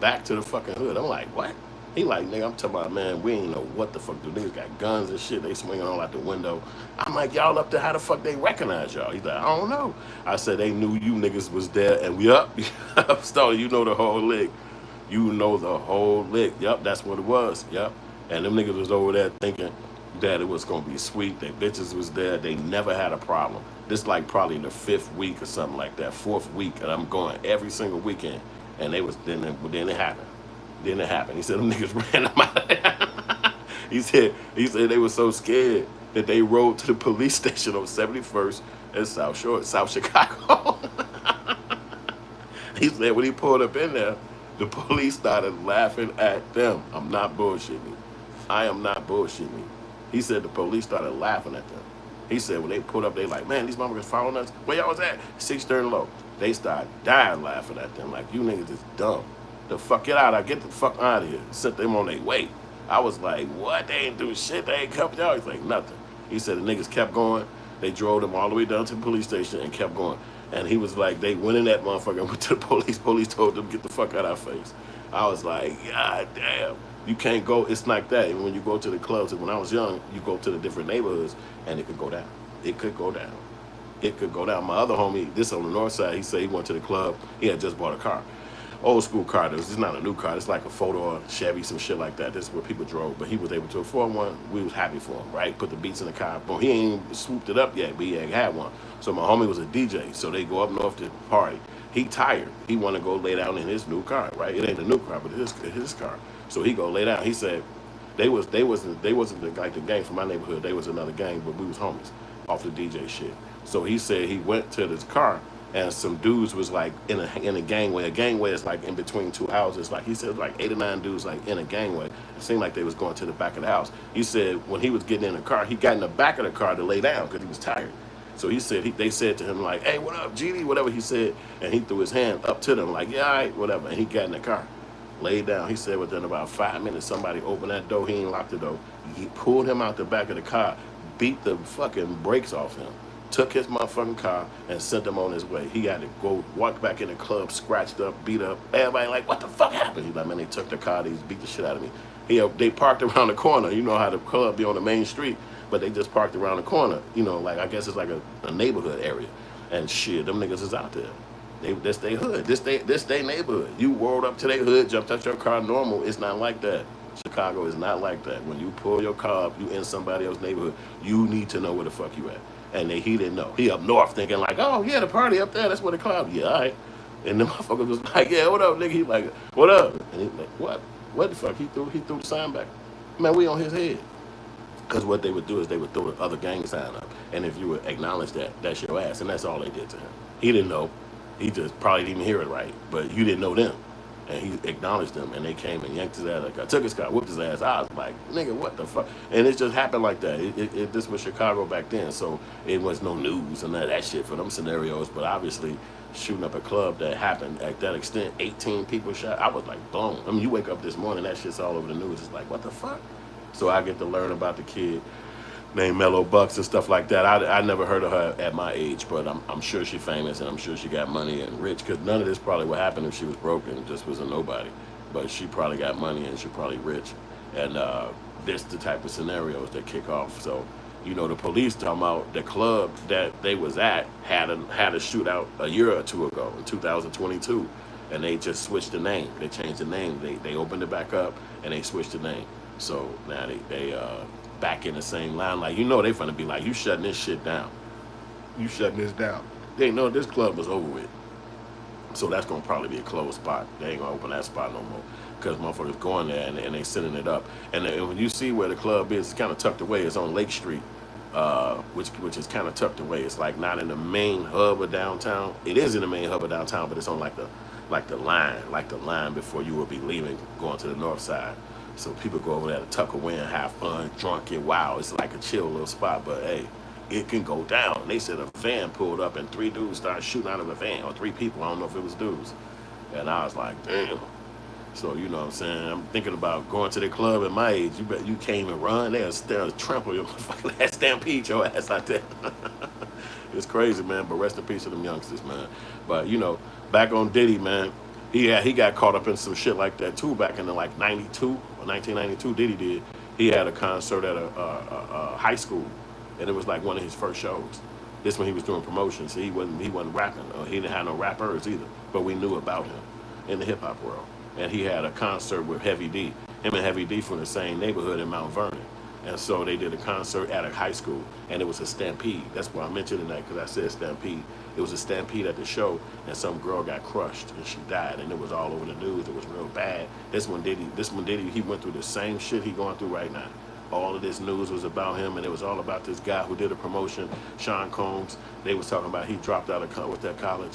Back to the fucking hood. I'm like, what? He like, nigga, I'm talking about, man, we ain't know what the fuck. The niggas got guns and shit. They swinging all out the window. I'm like, y'all up there, how the fuck they recognize y'all? He's like, I don't know. I said, they knew you niggas was there, and we up. Stone, you know the whole lick. You know the whole lick. Yup, that's what it was. Yup. And them niggas was over there thinking that it was gonna be sweet. Their bitches was there. They never had a problem. This like probably the 5th week or something like that, 4th week, and I'm going every single weekend. And they was then it happened. Then it happened. He said them niggas ran them out of there. He said they were so scared that they rode to the police station on 71st in South Chicago. He said when he pulled up in there, the police started laughing at them. I'm not bullshitting. I am not bullshitting. He said the police started laughing at them. He said when they pulled up, they like, man, these motherfuckers following us. Where y'all was at? 6th and Low. They started dying laughing at them like, you niggas is dumb. The fuck, get out. Get the fuck out of here. Set them on their way. I was like, what? They ain't do shit. They ain't helped y'all. He's like, nothing. He said the niggas kept going. They drove them all the way down to the police station and kept going. And he was like, they went in that motherfucker and went to the police. Police told them, get the fuck out of our face. I was like, God damn. You can't go. It's like that. Even when you go to the clubs, and when I was young, you go to the different neighborhoods, and it could go down. It could go down. It could go down. My other homie, this on the north side, he said he went to the club. He had just bought a car. Old school car. This is not a new car. It's like a Ford, Chevy, some shit like that. This is where people drove. But he was able to afford one. We was happy for him, right? Put the beats in the car. But he ain't even swooped it up yet, but he ain't had one. So my homie was a DJ. So they go up north to party. He tired. He want to go lay down in his new car, right? It ain't a new car, but it's his car. So he go lay down. He said they wasn't like the gang from my neighborhood. They was another gang, but we was homies off the DJ shit. So he said he went to this car. And some dudes was like in a gangway. A gangway is like in between two houses. Like he said, like 8 or 9 dudes like in a gangway. It seemed like they was going to the back of the house. He said when he was getting in the car, he got in the back of the car to lay down because he was tired. So he said they said to him like, "Hey, what up, GD?" Whatever he said, and he threw his hand up to them like, "Yeah, all right, whatever." And he got in the car, laid down. He said within about 5 minutes, somebody opened that door. He ain't locked the door. He pulled him out the back of the car, beat the fucking brakes off him. Took his motherfucking car and sent him on his way. He had to go walk back in the club, scratched up, beat up. Everybody like, what the fuck happened? He's like, man, they took the car, they beat the shit out of me. They parked around the corner. You know how the club be on the main street, but they just parked around the corner. You know, like I guess it's like a neighborhood area. And shit, them niggas is out there. This they hood. This they neighborhood. You rolled up to their hood, jumped out your car normal. It's not like that. Chicago is not like that. When you pull your car up, you in somebody else's neighborhood, you need to know where the fuck you at. And he didn't know. He up north thinking like, oh yeah, the party up there, that's where the club. Yeah, all right. And the motherfucker was like, yeah, what up, nigga? He like, what up? And he like, what? What the fuck? He threw the sign back. Man, we on his head. Because what they would do is they would throw the other gang sign up. And if you would acknowledge that, that's your ass. And that's all they did to him. He didn't know. He just probably didn't hear it right. But you didn't know them. And he acknowledged them. And they came and yanked his ass. Like, I took his car, whooped his ass. I was like, nigga, what the fuck? And it just happened like that. This was Chicago back then. So it was no news and none of that shit for them scenarios. But obviously, shooting up a club that happened at that extent, 18 people shot, I was like blown. I mean, you wake up this morning, that shit's all over the news. It's like, what the fuck? So I get to learn about the kid named Mellow Bucks and stuff like that. I never heard of her at my age, but I'm sure she's famous and I'm sure she got money and rich, because none of this probably would happen if she was broke and just was a nobody. But she probably got money and she's probably rich. And this the type of scenarios that kick off. So, you know, the police talking about the club that they was at had a shootout a year or two ago in 2022. And they just switched the name. They changed the name. They opened it back up and they switched the name. So now they back in the same line. Like, you know, they finna be like, you shutting this shit down. You shutting this down. They know this club is over with. So that's gonna probably be a closed spot. They ain't gonna open that spot no more. Because motherfuckers going there and they sending it up. And when you see where the club is, it's kind of tucked away. It's on Lake Street, which is kind of tucked away. It's like not in the main hub of downtown. It is in the main hub of downtown, but it's on like the line before you will be leaving, going to the north side. So people go over there to tuck away and have fun, drunk, and wow. It's like a chill little spot, but hey, it can go down. They said a van pulled up and 3 dudes started shooting out of a van, or 3 people. I don't know if it was dudes. And I was like, damn. So, you know what I'm saying? I'm thinking about going to the club at my age. You bet you can't even run. They'll trample your fucking ass, stampede your ass out there. It's crazy, man. But rest in peace to them youngsters, man. But, you know, back on Diddy, man. He got caught up in some shit like that, too, back in the, like, 92 or 1992, Diddy did. He had a concert at a high school, and it was, like, one of his first shows. This when he was doing promotions. He wasn't rapping. He didn't have no rappers either, but we knew about him in the hip-hop world. And he had a concert with Heavy D. Him and Heavy D from the same neighborhood in Mount Vernon. And so they did a concert at a high school, and it was a stampede. That's why I'm mentioning that, because I said stampede. It was a stampede at the show, and some girl got crushed, and she died, and it was all over the news. It was real bad. This one Diddy, he went through the same shit he going through right now. All of this news was about him, and it was all about this guy who did a promotion, Sean Combs. They was talking about he dropped out of that college,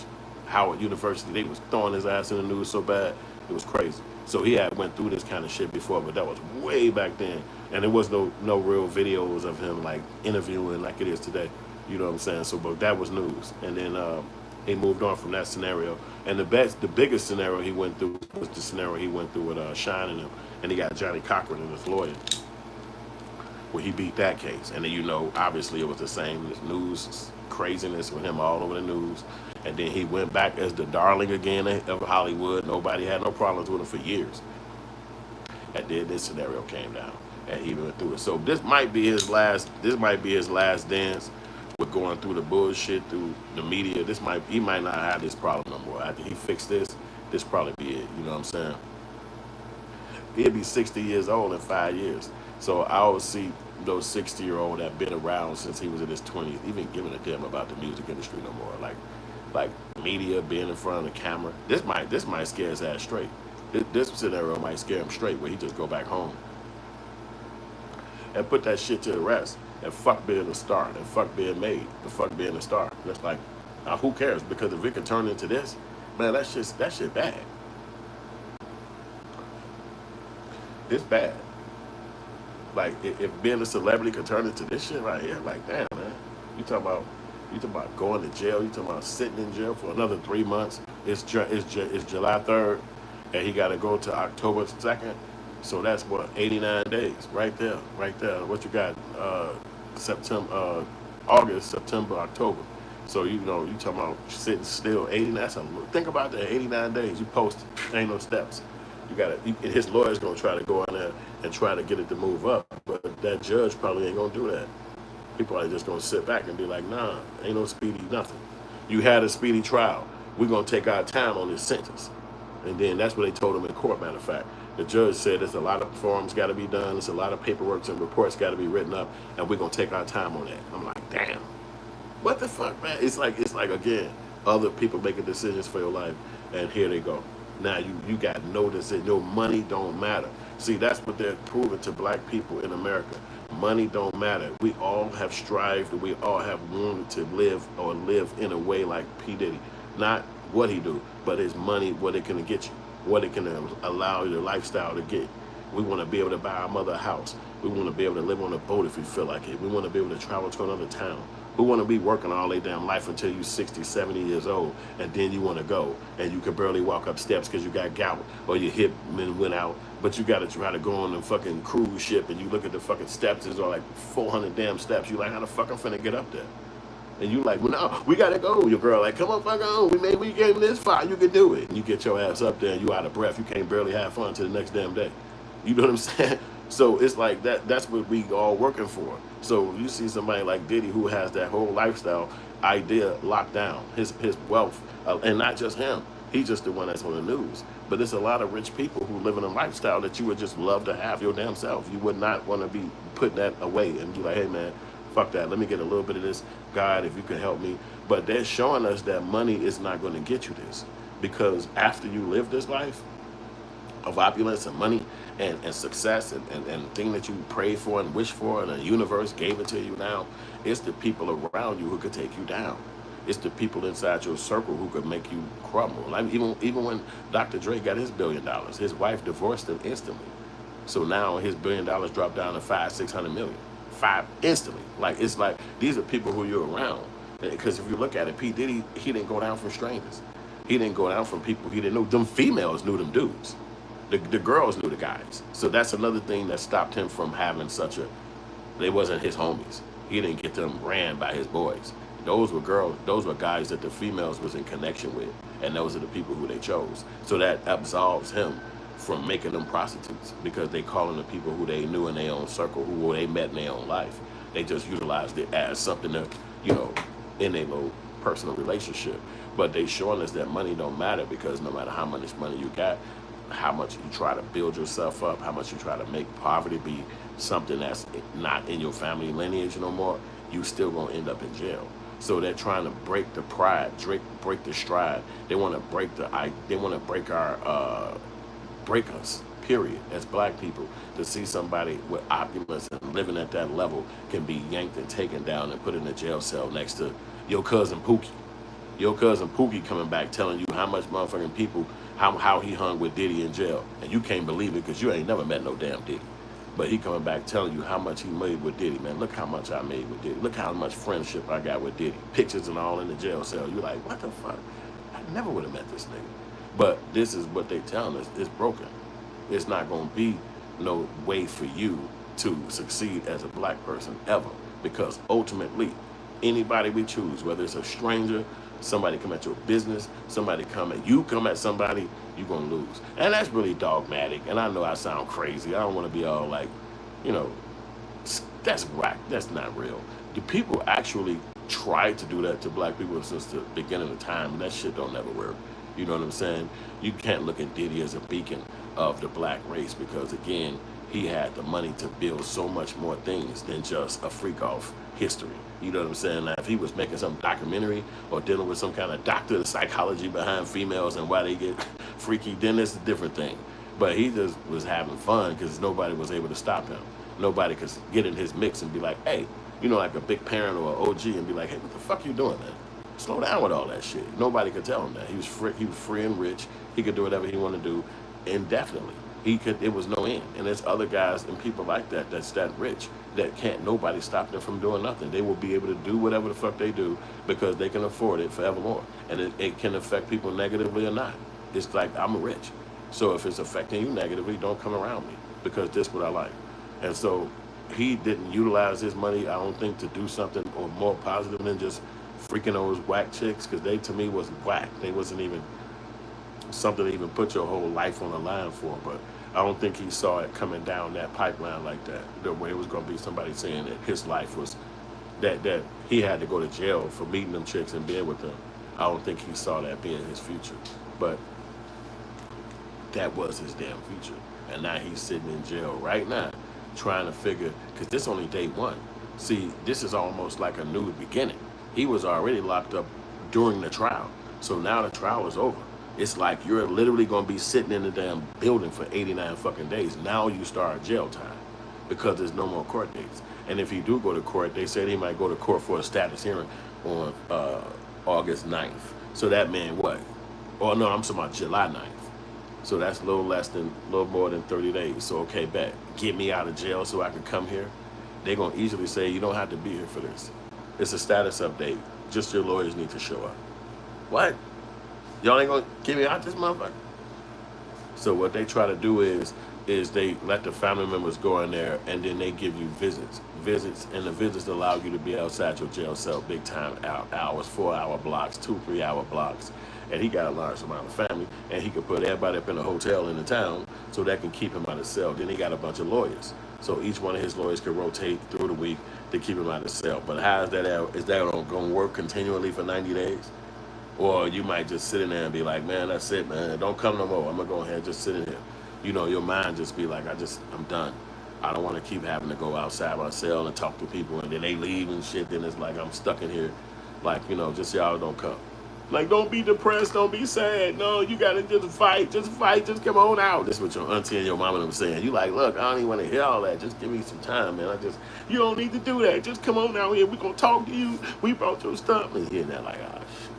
Howard University. They was throwing his ass in the news so bad, it was crazy. So he had went through this kind of shit before, but that was way back then. And there was no real videos of him like interviewing like it is today. You know what I'm saying? So, but that was news. And then he moved on from that scenario. And the biggest scenario he went through was the scenario he went through with Shine and him. And he got Johnny Cochran and his lawyer, where he beat that case. And then, you know, obviously it was the same news craziness with him all over the news. And then he went back as the darling again of Hollywood. Nobody had no problems with him for years. And then this scenario came down, and he went through it. So this might be his last. This might be his last dance with going through the bullshit through the media. He might not have this problem no more. After he fixed this probably be it. You know what I'm saying? He'll be 60 years old in 5 years. So I always see those 60-year-olds that been around since he was in his 20s, even giving a damn about the music industry no more. Like media being in front of the camera. This might scare his ass straight. This scenario might scare him straight, where he just go back home and put that shit to the rest, and fuck being a star, and fuck being made, and fuck being a star. That's like, who cares? Because if it could turn into this, man, that shit bad. It's bad. Like if being a celebrity could turn into this shit right here, like damn, man. You talking about going to jail? You talking about sitting in jail for another 3 months? It's July 3rd, and he got to go to October 2nd. So that's what, 89 days, right there. What you got? September, August, September, October. So you know, you talking about sitting still 89. Think about that, 89 days. You posted, ain't no steps. His lawyer's gonna try to go in there and try to get it to move up, but that judge probably ain't gonna do that. He probably just gonna sit back and be like, nah, ain't no speedy nothing. You had a speedy trial. We're gonna take our time on this sentence. And then that's what they told him in court, matter of fact. The judge said there's a lot of forms got to be done. There's a lot of paperwork and reports got to be written up, and we're gonna take our time on that. I'm like, damn, what the fuck, man? It's like again, other people making decisions for your life, and here they go. Now you got notice that your money don't matter. See, that's what they're proving to black people in America. Money don't matter. We all have strived, we all have wanted to live in a way like P. Diddy. Not what he do, but his money, what it can get you, what it can allow your lifestyle to get. We want to be able to buy our mother a house. We want to be able to live on a boat if we feel like it. We want to be able to travel to another town. We want to be working all their damn life until you're 60, 70 years old, and then you want to go, and you can barely walk up steps because you got gout or your hip went out, but you got to try to go on the fucking cruise ship, and you look at the fucking steps, there's like 400 damn steps. You like, how the fuck I'm finna get up there? And you like, well, no, we gotta go. Your girl like, come on, fuck on. We came this far. You can do it. And you get your ass up there, and you out of breath. You can't barely have fun till the next damn day. You know what I'm saying? So it's like that. That's what we all working for. So you see somebody like Diddy who has that whole lifestyle idea locked down, his wealth, and not just him. He's just the one that's on the news. But there's a lot of rich people who live in a lifestyle that you would just love to have your damn self. You would not want to be putting that away and be like, hey man, fuck that. Let me get a little bit of this. God, if you can help me. But they're showing us that money is not going to get you this. Because after you live this life of opulence and money and success and thing that you prayed for and wished for and the universe gave it to you now, it's the people around you who could take you down. It's the people inside your circle who could make you crumble. Like even when Dr. Dre got his $1 billion, his wife divorced him instantly. So now his $1 billion dropped down to 500-600 million. Five instantly. Like it's like these are people who you're around. Because if you look at it, P. Diddy, he didn't go down from strangers. He didn't go down from people he didn't know. Them females knew them dudes. The girls knew the guys. So that's another thing that stopped him from having such a. They wasn't his homies. He didn't get them ran by his boys. Those were girls. Those were guys that the females was in connection with, and those are the people who they chose. So that absolves him from making them prostitutes because they calling the people who they knew in their own circle, who they met in their own life. They just utilized it as something to, in a little personal relationship. But they showing us that money don't matter because no matter how much money you got, how much you try to build yourself up, how much you try to make poverty be something that's not in your family lineage no more, you still gonna end up in jail. So they're trying to break the pride, break the stride. They want to break us, period, as black people. To see somebody with opulence and living at that level can be yanked and taken down and put in a jail cell next to your cousin Pookie. Your cousin Pookie coming back telling you how much motherfucking people, how he hung with Diddy in jail. And you can't believe it because you ain't never met no damn Diddy. But he coming back telling you how much he made with Diddy. Man, look how much I made with Diddy. Look how much friendship I got with Diddy. Pictures and all in the jail cell. You're like, what the fuck? I never would have met this nigga. But this is what they telling us. It's broken. It's not going to be no way for you to succeed as a black person ever. Because ultimately, anybody we choose, whether it's a stranger, somebody come at your business, somebody come at somebody, you're going to lose. And that's really dogmatic. And I know I sound crazy. I don't want to be all like, that's whack. That's not real. The people actually tried to do that to black people since the beginning of time. And that shit don't never work. You know what I'm saying? You can't look at Diddy as a beacon of the black race because, again, he had the money to build so much more things than just a freak off history. You know what I'm saying? Now, if he was making some documentary or dealing with some kind of doctor psychology behind females and why they get freaky, then it's a different thing. But he just was having fun because nobody was able to stop him. Nobody could get in his mix and be like, hey, like a big parent or an OG and be like, hey, what the fuck you doing, man? Slow down with all that shit. Nobody could tell him that. He was free and rich. He could do whatever he wanted to do indefinitely. It was no end. And there's other guys and people like that that's that rich that can't nobody stop them from doing nothing. They will be able to do whatever the fuck they do because they can afford it forevermore. And it can affect people negatively or not. It's like, I'm rich. So if it's affecting you negatively, don't come around me because this is what I like. And so he didn't utilize his money, I don't think, to do something or more positive than just freaking those whack chicks, because they, to me, was whack. They wasn't even something to even put your whole life on the line for. But I don't think he saw it coming down that pipeline like that, the way it was going to be somebody saying that his life was, that he had to go to jail for meeting them chicks and being with them. I don't think he saw that being his future. But that was his damn future. And now he's sitting in jail right now trying to figure, because this only day one. See, this is almost like a new beginning. He was already locked up during the trial. So now the trial is over. It's like you're literally going to be sitting in the damn building for 89 fucking days. Now you start jail time because there's no more court dates. And if he do go to court, they said he might go to court for a status hearing on August 9th. So that meant what? Oh, no, I'm talking about July 9th. So that's a little more than 30 days. So, okay, bet. Get me out of jail so I can come here. They're going to easily say, you don't have to be here for this. It's a status update. Just your lawyers need to show up. What? Y'all ain't going to get me out this motherfucker? So what they try to do is they let the family members go in there, and then they give you visits, and the visits allow you to be outside your jail cell big time hours, 4-hour blocks, 2-3-hour blocks. And he got a large amount of family, and he could put everybody up in a hotel in the town so that can keep him out of cell. Then he got a bunch of lawyers, so each one of his lawyers could rotate through the week to keep him out of cell. But how is that? Is that going to work continually for 90 days? Or you might just sit in there and be like, man, that's it, man. Don't come no more. I'm going to go ahead and just sit in here. You know, your mind just be like, I'm done. I don't want to keep having to go outside my cell and talk to people, and then they leave and shit. Then it's like I'm stuck in here. Like, you know, just y'all don't come. Like, don't be depressed. Don't be sad. No, you got to just fight. Just fight. Just come on out. This is what your auntie and your mama them saying. You like, look, I don't even want to hear all that. Just give me some time, man. You don't need to do that. Just come on out here. We're going to talk to you. We brought your stuff. And hearing that like, ah, shit.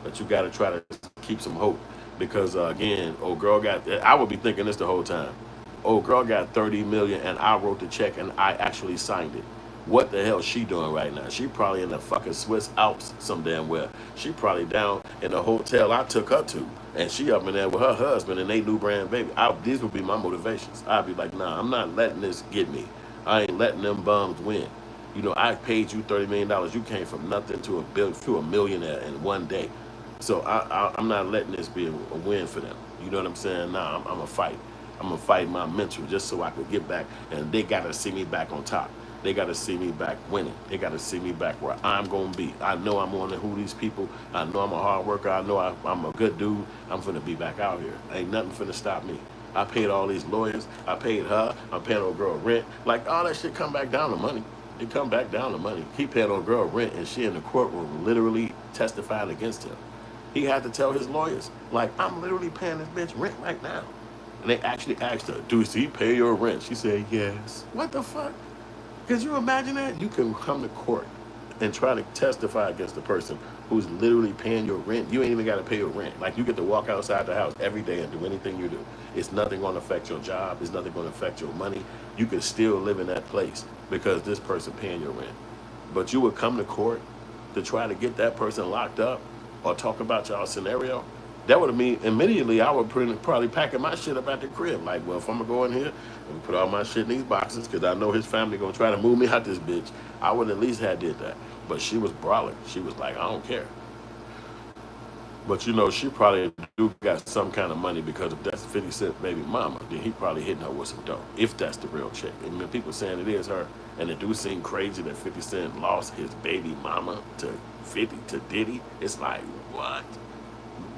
But you got to try to keep some hope. Because, again, old girl I would be thinking this the whole time. Old girl got $30 million, and I wrote the check, and I actually signed it. What the hell is she doing right now? She probably in the fucking Swiss Alps some damn well. She probably down in the hotel I took her to. And she up in there with her husband and they new brand baby. These would be my motivations. I'd be like, nah, I'm not letting this get me. I ain't letting them bums win. You know, I paid you $30 million. You came from nothing to a millionaire in one day. So I'm not letting this be a win for them. You know what I'm saying? Nah, I'm going to fight. I'm going to fight my mental just so I could get back. And they got to see me back on top. They got to see me back winning. They got to see me back where I'm going to be. I know I'm on the who these people. I know I'm a hard worker. I know I'm a good dude. I'm finna be back out here. Ain't nothing finna stop me. I paid all these lawyers. I paid her. I'm paying old girl rent. Like, all that shit come back down to money. It come back down to money. He paid old girl rent, and she in the courtroom literally testified against him. He had to tell his lawyers, like, I'm literally paying this bitch rent right now. And they actually asked her, does he pay your rent? She said, yes. What the fuck? Could you imagine that? You can come to court and try to testify against the person who's literally paying your rent. You ain't even got to pay your rent. Like, you get to walk outside the house every day and do anything you do. It's nothing going to affect your job. It's nothing going to affect your money. You can still live in that place because this person paying your rent. But you would come to court to try to get that person locked up or talk about y'all scenario. That would mean immediately I would probably packing my shit up at the crib. Like, well, if I'm going to go in here and put all my shit in these boxes because I know his family going to try to move me out this bitch, I would at least have did that. But she was brawling. She was like, I don't care. But, you know, she probably do got some kind of money because if that's 50 Cent baby mama, then he probably hitting her with some dough, if that's the real chick. And the people saying it is her, and it do seem crazy that 50 Cent lost his baby mama to Diddy. It's like, what?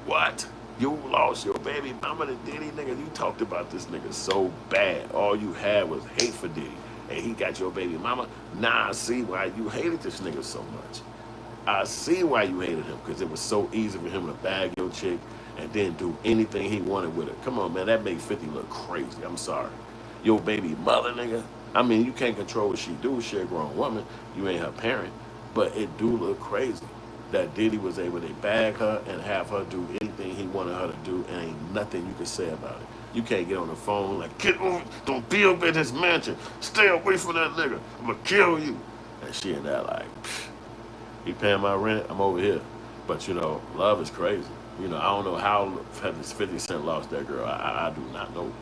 What? You lost your baby mama to Diddy, nigga? You talked about this nigga so bad. All you had was hate for Diddy. And he got your baby mama. Now I see why you hated this nigga so much. I see why you hated him, because it was so easy for him to bag your chick and then do anything he wanted with her. Come on, man, that made 50 look crazy. I'm sorry. Your baby mother, nigga. I mean, you can't control what she do. She a grown woman. You ain't her parent. But it do look crazy that Diddy was able to bag her and have her do anything he wanted her to do, and ain't nothing you can say about it. You can't get on the phone like, get on, don't be up in his mansion. Stay away from that nigga. I'm gonna kill you. And she in there like, pfft, he paying my rent, I'm over here. But, you know, love is crazy. You know, I don't know how 50 Cent lost that girl. I do not know.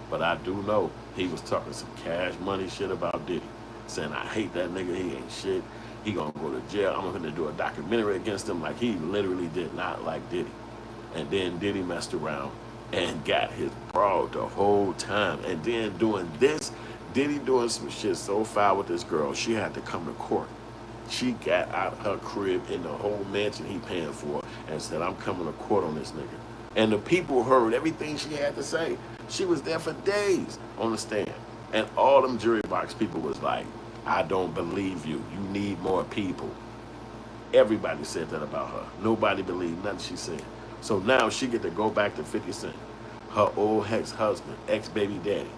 But I do know he was talking some cash money shit about Diddy. Saying, I hate that nigga, he ain't shit. He gonna go to jail. I'm gonna do a documentary against him. Like, he literally did not like Diddy. And then Diddy messed around and got his broad the whole time. And then doing this, Diddy doing some shit so foul with this girl, she had to come to court. She got out her crib in the whole mansion he paying for and said, I'm coming to court on this nigga. And the people heard everything she had to say. She was there for days on the stand. And all them jury box people was like, I don't believe you. You need more people. Everybody said that about her. Nobody believed nothing she said. So now she get to go back to 50 Cent, her old ex-husband, ex-baby daddy.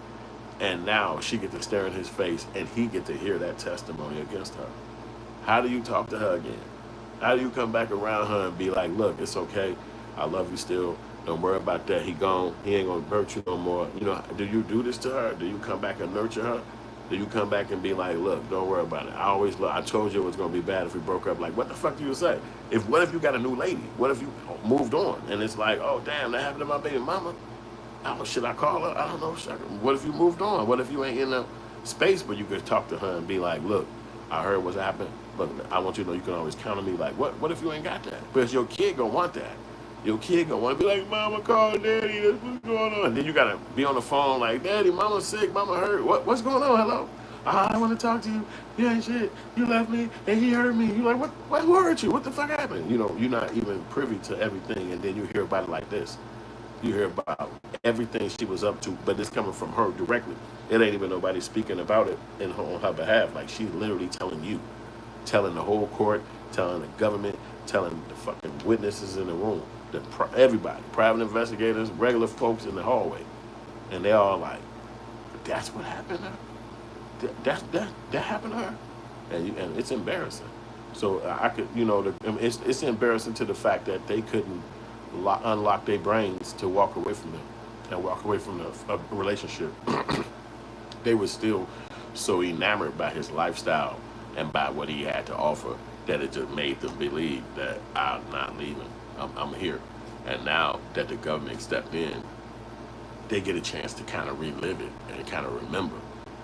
And now she get to stare in his face and he get to hear that testimony against her. How do you talk to her again? How do you come back around her and be like, look, it's okay. I love you still. Don't worry about that. He gone. He ain't gonna hurt you no more. You know, do you do this to her? Do you come back and nurture her? Do you come back and be like, look, don't worry about it. I told you it was gonna be bad if we broke up. Like, what the fuck do you say? What if you got a new lady? What if you moved on? And it's like, oh damn, that happened to my baby mama. I don't know, should I call her? I don't know. What if you moved on? What if you ain't in a space where you could talk to her and be like, look, I heard what's happened. Look, I want you to know you can always count on me. Like, what if you ain't got that? Because your kid gonna want that. Your kid gonna want to be like, Mama, call Daddy. That's what's going on. And then you gotta be on the phone like, Daddy, Mama's sick. Mama hurt. What's going on? Hello. I want to talk to you. You ain't shit. You left me and he hurt me. You like, what? Who hurt you? What the fuck happened? You know, you're not even privy to everything, and then you hear about it like this. You hear about everything she was up to, but it's coming from her directly. It ain't even nobody speaking about it on her behalf. Like, she's literally telling you, telling the whole court, telling the government, telling the fucking witnesses in the room, everybody, private investigators, regular folks in the hallway, and they all like, that's what happened to her. That happened to her, and it's embarrassing. So I could, you know, it's embarrassing to the fact that they couldn't unlock their brains to walk away from them and walk away from a relationship. They were still so enamored by his lifestyle and by what he had to offer that it just made them believe that I'm not leaving. I'm here. And now that the government stepped in, they get a chance to kind of relive it and kind of remember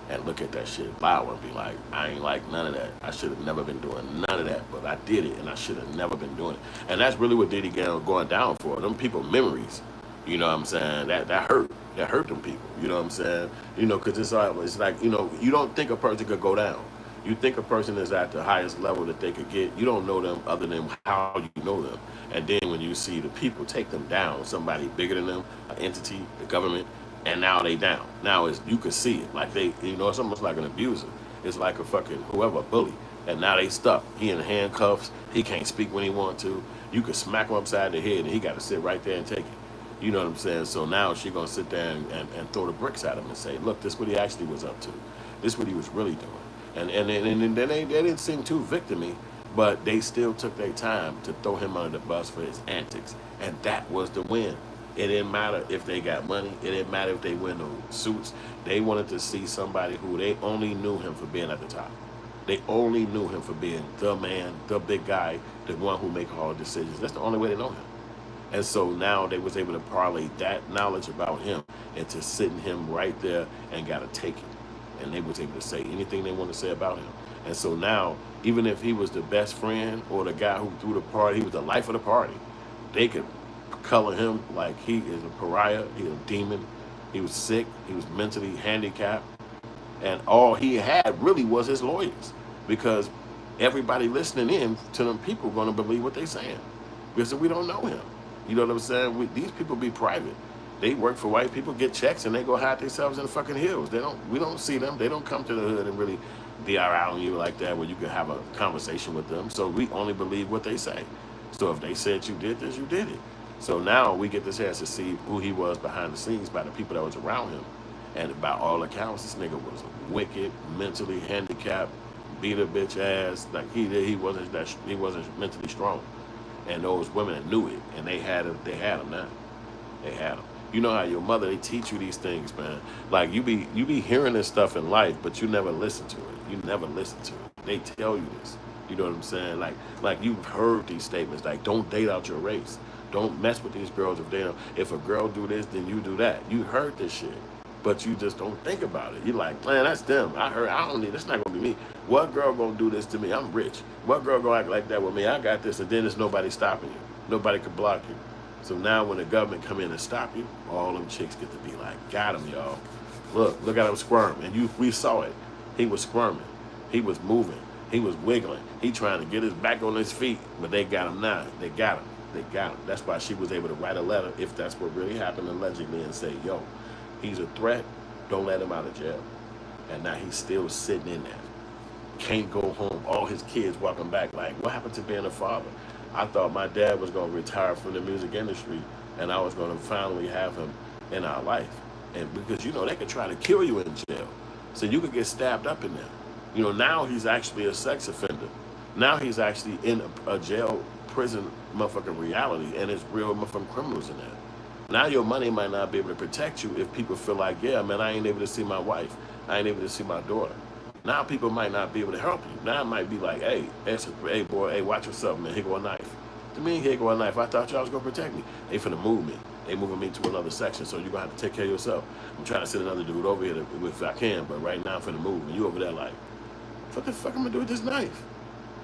and look at that shit flower and be like, I ain't like none of that. I should have never been doing none of that, but I did it, and I should have never been doing it. And that's really what Diddy going down for. Them people memories, you know what I'm saying? That hurt. That hurt them people, you know what I'm saying? You know, because it's like, you know, you don't think a person could go down. You think a person is at the highest level that they could get. You don't know them other than how you know them. And then when you see the people take them down, somebody bigger than them, an entity, the government, and now they down. Now you can see it. Like you know, it's almost like an abuser. It's like a fucking whoever bully. And now they stuck. He in handcuffs. He can't speak when he want to. You could smack him upside the head and he got to sit right there and take it. You know what I'm saying? So now she gonna sit there and throw the bricks at him and say, look, this is what he actually was up to. This is what he was really doing. And then they didn't seem too victim-y, but they still took their time to throw him under the bus for his antics. And that was the win. It didn't matter if they got money. It didn't matter if they win those suits. They wanted to see somebody who they only knew him for being at the top. They only knew him for being the man, the big guy, the one who make all the decisions. That's the only way they know him. And so now they was able to parlay that knowledge about him into sitting him right there and got to take it. And they was able to say anything they want to say about him. And so now, even if he was the best friend or the guy who threw the party, he was the life of the party, they could color him like he is a pariah, he's a demon, he was sick, he was mentally handicapped, and all he had really was his lawyers, because everybody listening in to them people are going to believe what they're saying, because we don't know him. You know what I'm saying? These people be private. They work for white people, get checks, and they go hide themselves in the fucking hills. We don't see them. They don't come to the hood and really be around you like that where you can have a conversation with them. So we only believe what they say. So if they said you did this, you did it. So now we get the chance to see who he was behind the scenes by the people that was around him. And by all accounts, this nigga was wicked, mentally handicapped, beat a bitch ass. Like he wasn't mentally strong. And those women that knew it, and they had him now. They had him. You know how your mother, they teach you these things, man. Like you be hearing this stuff in life, but you never listen to it. You never listen to it. They tell you this. You know what I'm saying? Like you've heard these statements, like don't date out your race. Don't mess with these girls if a girl do this, then you do that. You heard this shit, but you just don't think about it. You're like, man, that's them. That's not gonna be me. What girl gonna do this to me? I'm rich. What girl gonna act like that with me? I got this, and then there's nobody stopping you. Nobody could block you. So now when the government come in and stop you, all them chicks get to be like, got him, y'all. Look at him squirm. And we saw it. He was squirming. He was moving. He was wiggling. He trying to get his back on his feet, but they got him now. They got him. They got him. That's why she was able to write a letter, if that's what really happened allegedly, and say, yo, He's a threat. Don't let him out of jail. And now he's still sitting in there. Can't go home. All his kids welcome back. Like, what happened to being a father? I thought my dad was going to retire from the music industry, and I was going to finally have him in our life. And because, you know, they could try to kill you in jail. So you could get stabbed up in there. You know, now he's actually a sex offender. Now he's actually in a jail, prison, motherfucking reality, and it's real motherfucking criminals in there. Now your money might not be able to protect you if people feel like, yeah, man, I ain't able to see my wife. I ain't able to see my daughter. Now people might not be able to help you. Now it might be like, hey, hey boy, hey, watch yourself, man. Here go a knife. To me, here go a knife. I thought y'all was gonna protect me. They finna move me. They moving me to another section, so you're gonna have to take care of yourself. I'm trying to send another dude over here if I can, but right now I'm finna move, and you over there like, what the fuck am I gonna do with this knife?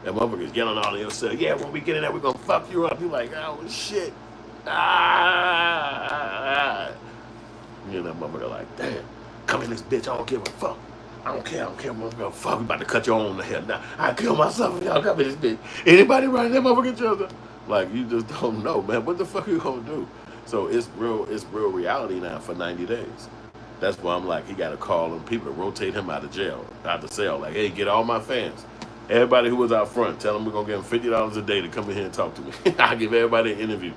That motherfucker's yelling all in yourself. Yeah, when we get in there, we're gonna fuck you up. You like, oh shit. Ah. You know, that motherfucker like, damn, come in this bitch. I don't give a fuck. I don't care. Motherfucker, fuck. We about to cut your own hair now. I kill myself if y'all come in this bitch. Anybody running that motherfucking shoulder? Like, you just don't know, man. What the fuck are you gonna do? So it's real reality now for 90 days. That's why I'm like, he got to call them people to rotate him out of jail, out the cell. Like, hey, get all my fans. Everybody who was out front, tell them we're going to give them $50 a day to come in here and talk to me. I'll give everybody an interview.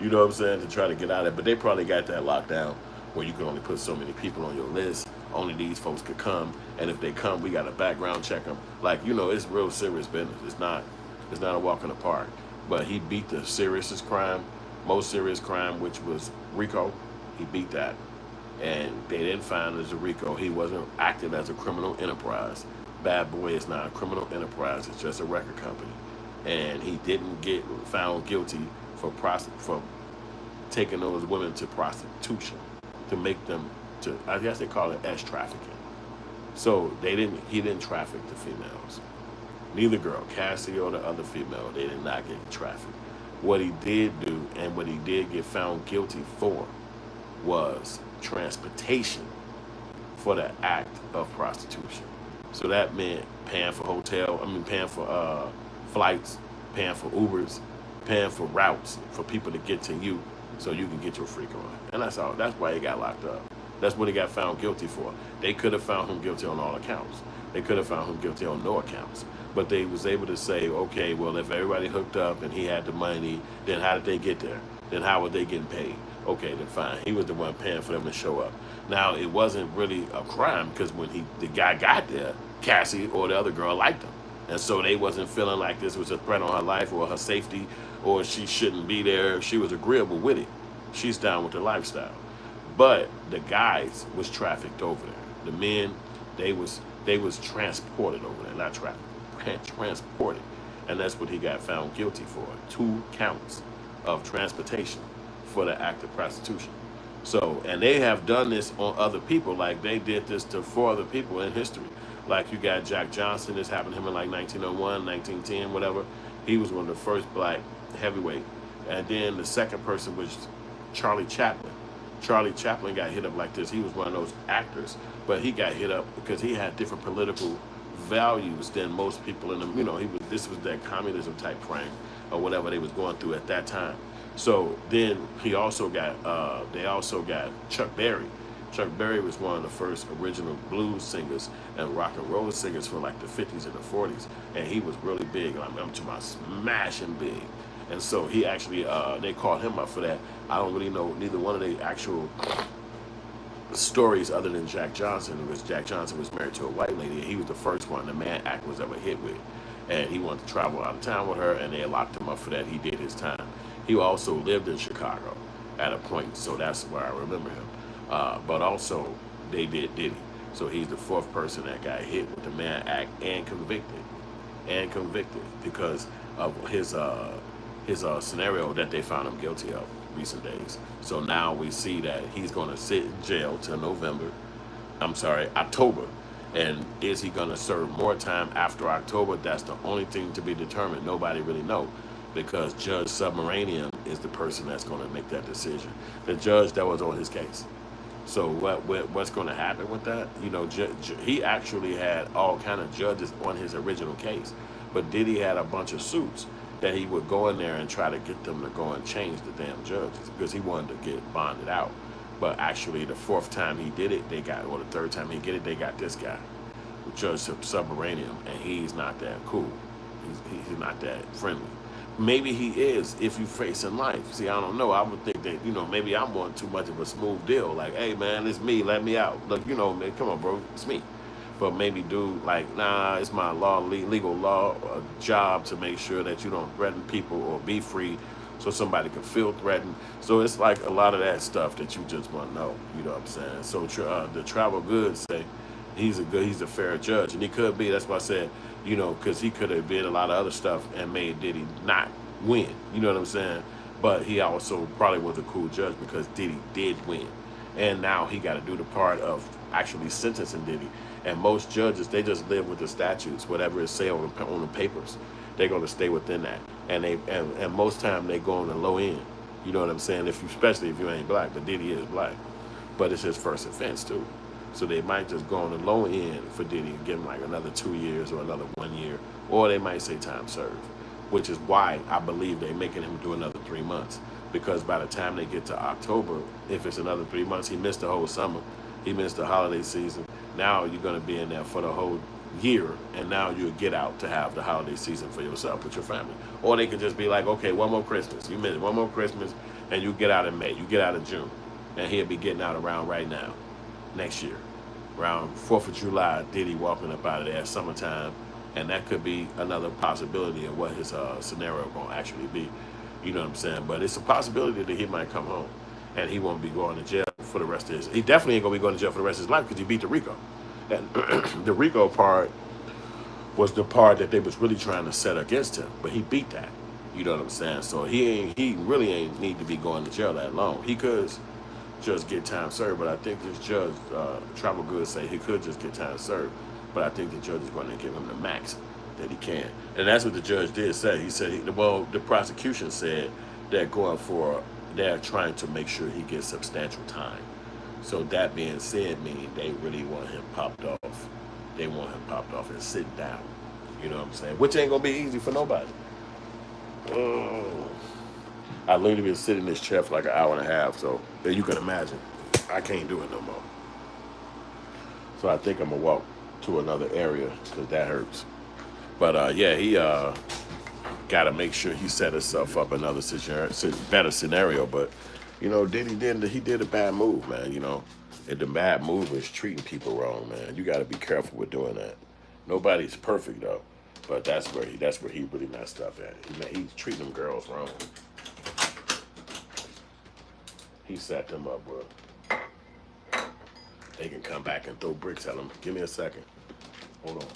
You know what I'm saying? To try to get out of it. But they probably got that locked down where you can only put so many people on your list. Only these folks could come. And if they come, we got to background check them. Like, you know, it's real serious business. It's not a walk in the park. But he beat the seriousest crime, most serious crime, which was RICO. He beat that. And they didn't find him as a RICO. He wasn't acting as a criminal enterprise. Bad Boy is not a criminal enterprise. It's just a record company. And he didn't get found guilty for taking those women to prostitution, to make them to, I guess they call it S trafficking. So he didn't traffic the females. Neither girl, Cassie or the other female, they did not get trafficked. What he did do and what he did get found guilty for was transportation for the act of prostitution. So that meant paying for paying for flights, paying for Ubers, paying for routes for people to get to you so you can get your freak on. And that's all. That's why he got locked up. That's what he got found guilty for. They could have found him guilty on all accounts. They could have found him guilty on no accounts. But they was able to say, okay, well, if everybody hooked up and he had the money, then how did they get there? Then how were they getting paid? Okay, then fine. He was the one paying for them to show up. Now, it wasn't really a crime because when the guy got there, Cassie or the other girl liked him. And so they wasn't feeling like this was a threat on her life or her safety or she shouldn't be there. She was agreeable with it. She's down with the lifestyle. But the guys was trafficked over there. The men, they was transported over there, not trafficked, transported. And that's what he got found guilty for. 2 counts of transportation for the act of prostitution. So, and they have done this on other people, like they did this to 4 other people in history. Like you got Jack Johnson, this happened to him in like 1901, 1910, whatever. He was one of the first black heavyweight. And then the second person was Charlie Chaplin. Charlie Chaplin got hit up like this. He was one of those actors, but he got hit up because he had different political values than most people in the, you know, this was that communism type frame or whatever they was going through at that time. So then he also got, they also got Chuck Berry. Chuck Berry was one of the first original blues singers and rock and roll singers for like the 50s and the 40s. And he was really big. I'm talking about smashing big. And so he actually, they called him up for that. I don't really know neither one of the actual stories other than Jack Johnson, because Jack Johnson was married to a white lady. And he was the first one the man act was ever hit with. And he wanted to travel out of town with her, and they locked him up for that. He did his time. He also lived in Chicago at a point, so that's where I remember him. But also, they did Diddy. So he's the 4th person that got hit with the man act and convicted. Because of his scenario that they found him guilty of recent days. So now we see that he's going to sit in jail till October. And is he going to serve more time after October? That's the only thing to be determined. Nobody really know, because Judge Submaranian is the person that's going to make that decision. The judge that was on his case. So what's going to happen with that? You know, he actually had all kind of judges on his original case, but Diddy had a bunch of suits that he would go in there and try to get them to go and change the damn judges because he wanted to get bonded out. But actually, the fourth time he did it, or the third time he did it, they got this guy, Judge Subterranean, and he's not that cool. He's not that friendly. Maybe he is if you face in life. See, I don't know. I would think that, maybe I'm on too much of a smooth deal. Like, hey, man, it's me. Let me out. Look, man, come on, bro. It's me. But maybe dude, like, nah, it's my legal law job to make sure that you don't threaten people or be free so somebody can feel threatened. So it's like a lot of that stuff that you just want to know. You know what I'm saying? So the travel goods say he's a fair judge. And he could be. That's why I said, because he could have been a lot of other stuff and made Diddy not win. You know what I'm saying? But he also probably was a cool judge because Diddy did win. And now he got to do the part of actually sentencing Diddy. And most judges, they just live with the statutes, whatever it say on the papers. They're going to stay within that. And most time they go on the low end. You know what I'm saying? Especially if you ain't black, but Diddy is black. But it's his first offense too. So they might just go on the low end for Diddy and give him like another 2 years or another 1 year. Or they might say time served, which is why I believe they're making him do another 3 months. Because by the time they get to October, if it's another 3 months, he missed the whole summer. He missed the holiday season. Now you're going to be in there for the whole year, and now you'll get out to have the holiday season for yourself with your family. Or they could just be like, okay, one more Christmas. You missed one more Christmas, and you get out in May. You get out in June. And he'll be getting out around right now, next year. Around 4th of July, Diddy walking up out of there, summertime. And that could be another possibility of what his scenario going to actually be. You know what I'm saying? But it's a possibility that he might come home. And he won't be going to jail for the rest of his... He definitely ain't going to be going to jail for the rest of his life because he beat the RICO. And the RICO part was the part that they was really trying to set against him. But he beat that. You know what I'm saying? So he really ain't need to be going to jail that long. He could just get time served. But I think this judge, Travel Goods, say he could just get time served. But I think the judge is going to give him the max that he can. And that's what the judge did say. He said, the prosecution said they're trying to make sure he gets substantial time. So that being said, meaning they really want him popped off. They want him popped off and sit down. You know what I'm saying? Which ain't going to be easy for nobody. I literally been sitting in this chair for like an hour and a half, so you can imagine. I can't do it no more. So I think I'm going to walk to another area because that hurts. But yeah, he got to make sure he set himself up another better scenario. But Diddy did a bad move, man. And the bad move is treating people wrong, man. You got to be careful with doing that. Nobody's perfect though, but that's where he really messed up at. He's treating them girls wrong. He set them up where they can come back and throw bricks at him. Give me a second. Hold on.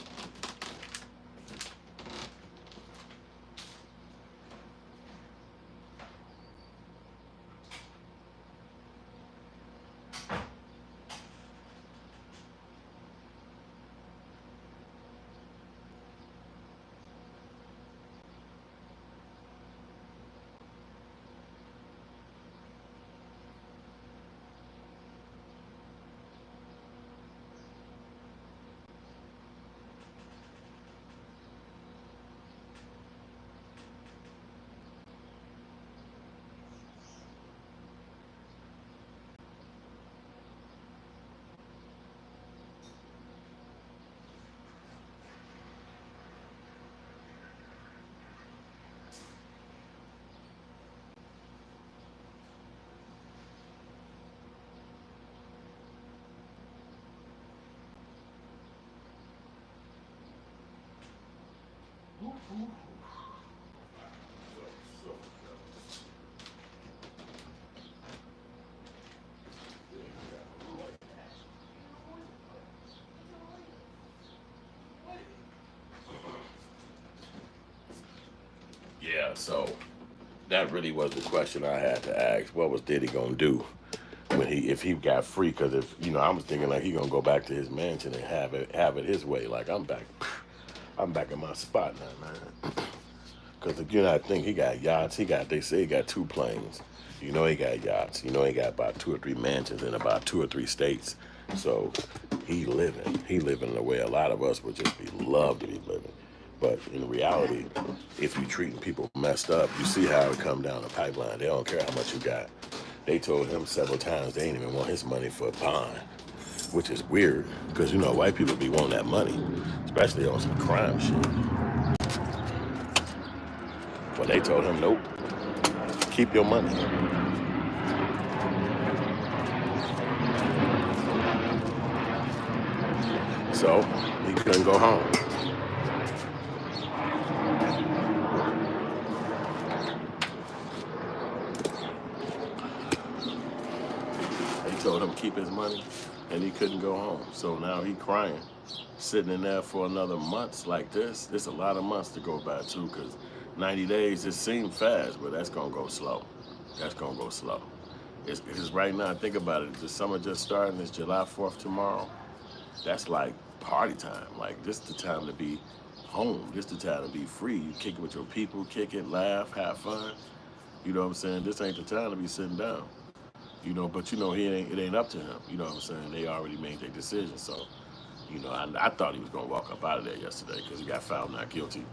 Yeah, so that really was the question I had to ask. What was Diddy gonna do if he got free? Because I was thinking like he gonna go back to his mansion and have it his way. Like I'm back in my spot now, man. Because I think he got yachts. They say he got 2 planes. He got yachts. He got about 2 or 3 mansions in about 2 or 3 states. So he living the way a lot of us would just love to be living. But in reality, if you're treating people messed up, you see how it come down the pipeline. They don't care how much you got. They told him several times they ain't even want his money for a bond, which is weird because you know white people be wanting that money, especially on some crime shit. But they told him, nope, keep your money. So he couldn't go home. They told him keep his money, and he couldn't go home. So now he crying, sitting in there for another months like this. It's a lot of months to go by too, because 90 days, it seemed fast, but that's gonna go slow. That's gonna go slow. It's right now, think about it, the summer just starting, it's July 4th tomorrow. That's like party time. Like this the time to be home. This the time to be free. You kick it with your people, kick it, laugh, have fun. You know what I'm saying? This ain't the time to be sitting down. You know, but you know it ain't up to him. You know what I'm saying? They already made their decision. So, you know, I thought he was gonna walk up out of there yesterday because he got found not guilty.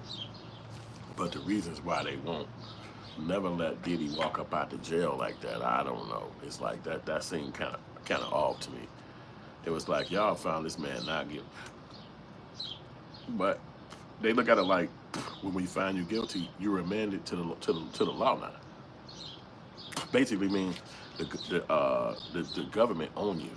But the reasons why they won't never let Diddy walk up out the jail like that, I don't know. It's like that seemed kind of off to me. It was like y'all found this man not guilty, but they look at it like when we find you guilty, you're remanded to the law now. Basically, means the government own you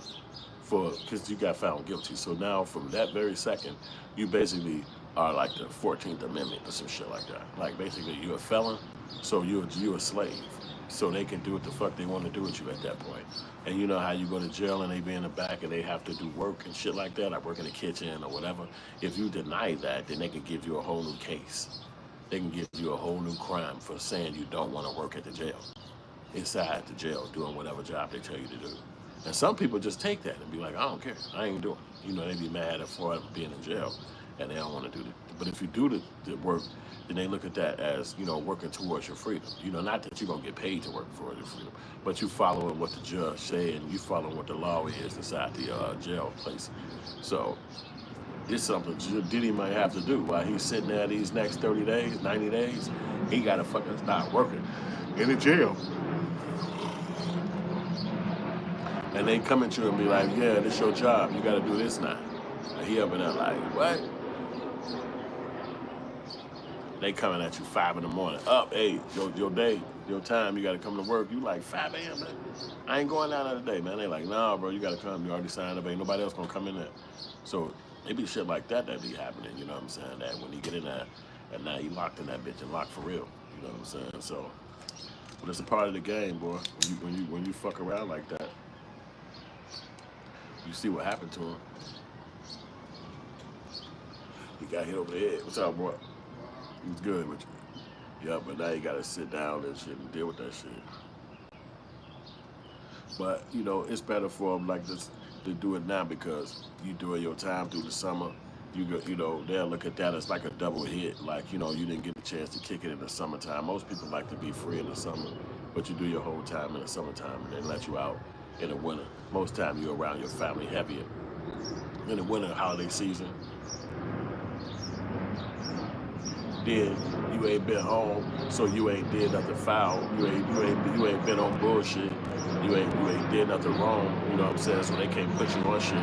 for because you got found guilty. So now from that very second, you basically are like the 14th Amendment or some shit like that. Like basically you're a felon, so you're a slave. So they can do what the fuck they want to do with you at that point. And you know how you go to jail and they be in the back and they have to do work and shit like that, like work in the kitchen or whatever. If you deny that, then they can give you a whole new case. They can give you a whole new crime for saying you don't want to work at the jail. Inside the jail, doing whatever job they tell you to do. And some people just take that and be like, I don't care, I ain't doing it. You know, they be mad at for being in jail and they don't want to do it. But if you do the work, then they look at that as, you know, working towards your freedom. You know, not that you're going to get paid to work for your freedom, but you following what the judge said and you following what the law is inside the jail place. So it's something Diddy might have to do while he's sitting there these next 30 days, 90 days. He got to fucking stop working in the jail. And they come at you and be like, yeah, this your job. You got to do this now. And he up in there like, what? They coming at you 5 in the morning. Up, hey, your day, your time, you got to come to work. You like 5 a.m., man. I ain't going down there today, man. They like, nah, bro, you got to come. You already signed up. Ain't nobody else going to come in there. So it be shit like that be happening, you know what I'm saying? That when you get in there, and now you locked in that bitch and locked for real. You know what I'm saying? So, but it's a part of the game, boy. When you fuck around like that, you see what happened to him. He got hit over the head. What's up, boy? He was good with you. Yeah, but now you gotta sit down and shit and deal with that shit. But, you know, it's better for him like this to do it now because you doing your time through the summer. You know, they'll look at that as like a double hit. Like, you know, you didn't get a chance to kick it in the summertime. Most people like to be free in the summer, but you do your whole time in the summertime and they let you out in the winter. Most time you're around your family heavier. In the winter holiday season, then you ain't been home, so you ain't did nothing foul. You ain't been on bullshit. You ain't did nothing wrong. You know what I'm saying? So they can't put you on shit.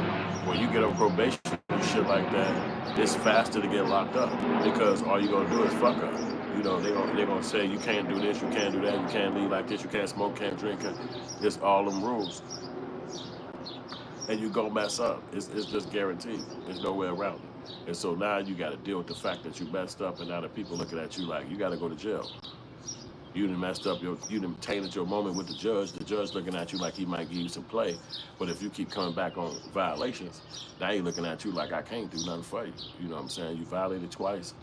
When you get on probation and shit like that, it's faster to get locked up because all you gonna do is fuck up. You know, they gonna say you can't do this, you can't do that, you can't leave like this, you can't smoke, can't drink. It's all them rules. And you go mess up. It's just guaranteed. There's no way around it. And so now you got to deal with the fact that you messed up, and now the people looking at you like you got to go to jail. You done messed up you done tainted your moment with the judge. The judge looking at you like he might give you some play, but if you keep coming back on violations, now he looking at you like I can't do nothing for you. You know what I'm saying? You violated twice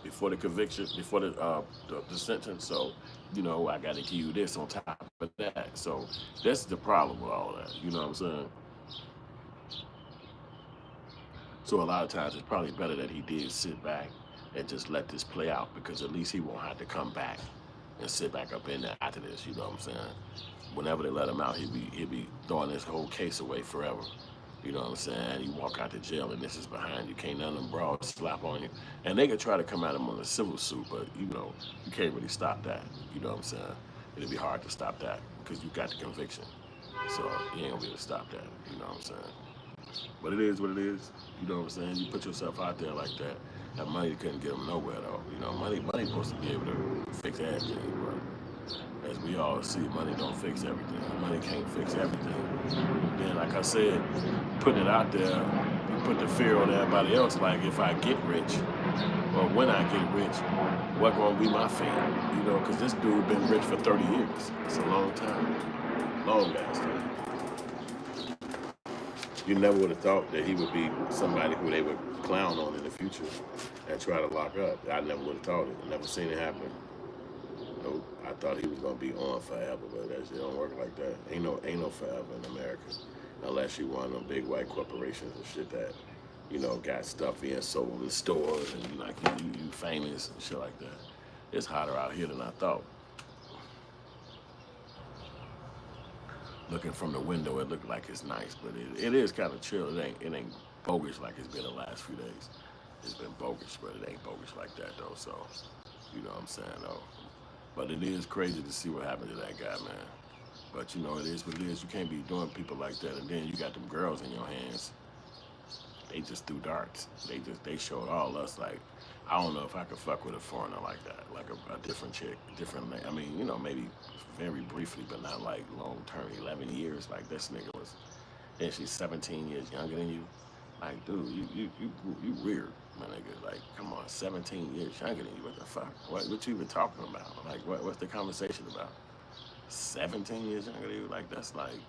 before the conviction, before the sentence. So, you know, I got to give you this on top of that. So that's the problem with all that. You know what I'm saying? So a lot of times it's probably better that he did sit back and just let this play out because at least he won't have to come back and sit back up in there after this. You know what I'm saying? Whenever they let him out, he'll be throwing this whole case away forever. You know what I'm saying? You walk out the jail and this is behind you. Can't none of them broads slap on you. And they could try to come at him on a civil suit, but you know, you can't really stop that. You know what I'm saying? it'll be hard to stop that because you got the conviction. So you ain't gonna be able to stop that. You know what I'm saying? But it is what it is. You know what I'm saying? You put yourself out there like that. That money couldn't get them nowhere though. You know, money's supposed to be able to fix everything, but as we all see, money don't fix everything. Money can't fix everything. Then, like I said, putting it out there, you put the fear on everybody else. Like if I get rich, or when I get rich, what gonna be my fate? You know, because this dude been rich for 30 years. It's a long time, long ass time. You never would have thought that he would be somebody who they would clown on in the future and try to lock up. I never would have thought it. Never seen it happen. Nope. I thought he was gonna be on forever, but that shit don't work like that. Ain't no forever in America, unless you one of them big white corporations and shit that, you know, got stuff being sold in stores and like you famous and shit like that. It's hotter out here than I thought. Looking from the window, it looked like it's nice, but it is kind of chill. It ain't bogus like it's been the last few days. It's been bogus, but it ain't bogus like that though. So, you know what I'm saying though. But it is crazy to see what happened to that guy, man. But you know, it is what it is. You can't be doing people like that. And then you got them girls in your hands. They just threw darts. They showed all us like, I don't know if I could fuck with a foreigner like that, like a different chick, different. I mean, you know, maybe very briefly, but not like long term. 11 years, like this nigga was, and she's 17 years younger than you. Like, dude, you weird, my nigga. Like, come on, 17 years younger than you. What the fuck? What you even talking about? Like, what's the conversation about? 17 years younger than you? Like, that's like,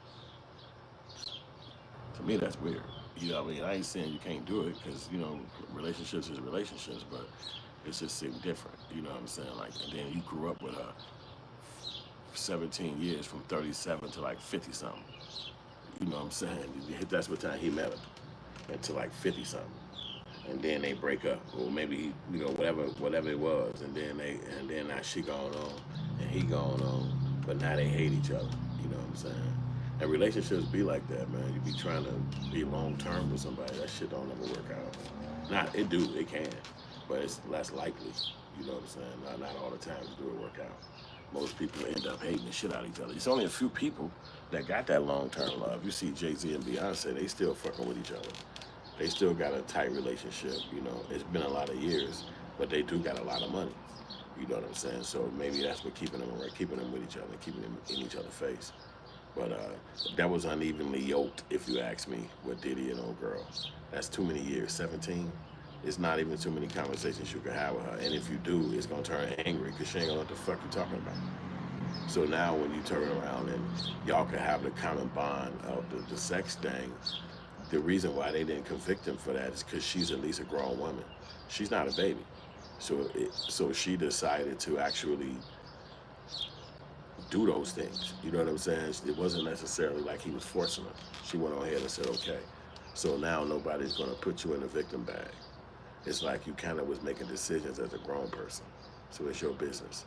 to me, that's weird. You know what I mean? I ain't saying you can't do it because, you know, relationships is relationships, but it's just seemed different. You know what I'm saying? Like, and then you grew up with her 17 years from 37 to like 50 something. You know what I'm saying? That's what time he met her. Until like 50 something. And then they break up. Or maybe, you know, whatever it was. And then now she gone on and he gone on. But now they hate each other. You know what I'm saying? And relationships be like that, man. You be trying to be long term with somebody. That shit don't ever work out. It can. But it's less likely. You know what I'm saying? Not all the times do it work out. Most people end up hating the shit out of each other. It's only a few people that got that long-term love. You see Jay-Z and Beyonce, they still fucking with each other. They still got a tight relationship, you know. It's been a lot of years, but they do got a lot of money. You know what I'm saying? So maybe that's what keeping them with each other, keeping them in each other's face. But that was unevenly yoked, if you ask me, with Diddy and old girl. That's too many years, 17. It's not even too many conversations you can have with her. And if you do, it's going to turn her angry because she ain't going to know what the fuck you talking about. So now when you turn around and y'all can have the common bond of the sex thing, the reason why they didn't convict him for that is because she's at least a grown woman. She's not a baby. So she decided to actually do those things. You know what I'm saying? It wasn't necessarily like he was forcing her. She went on ahead and said, okay. So now nobody's going to put you in the victim bag. It's like you kind of was making decisions as a grown person. So it's your business.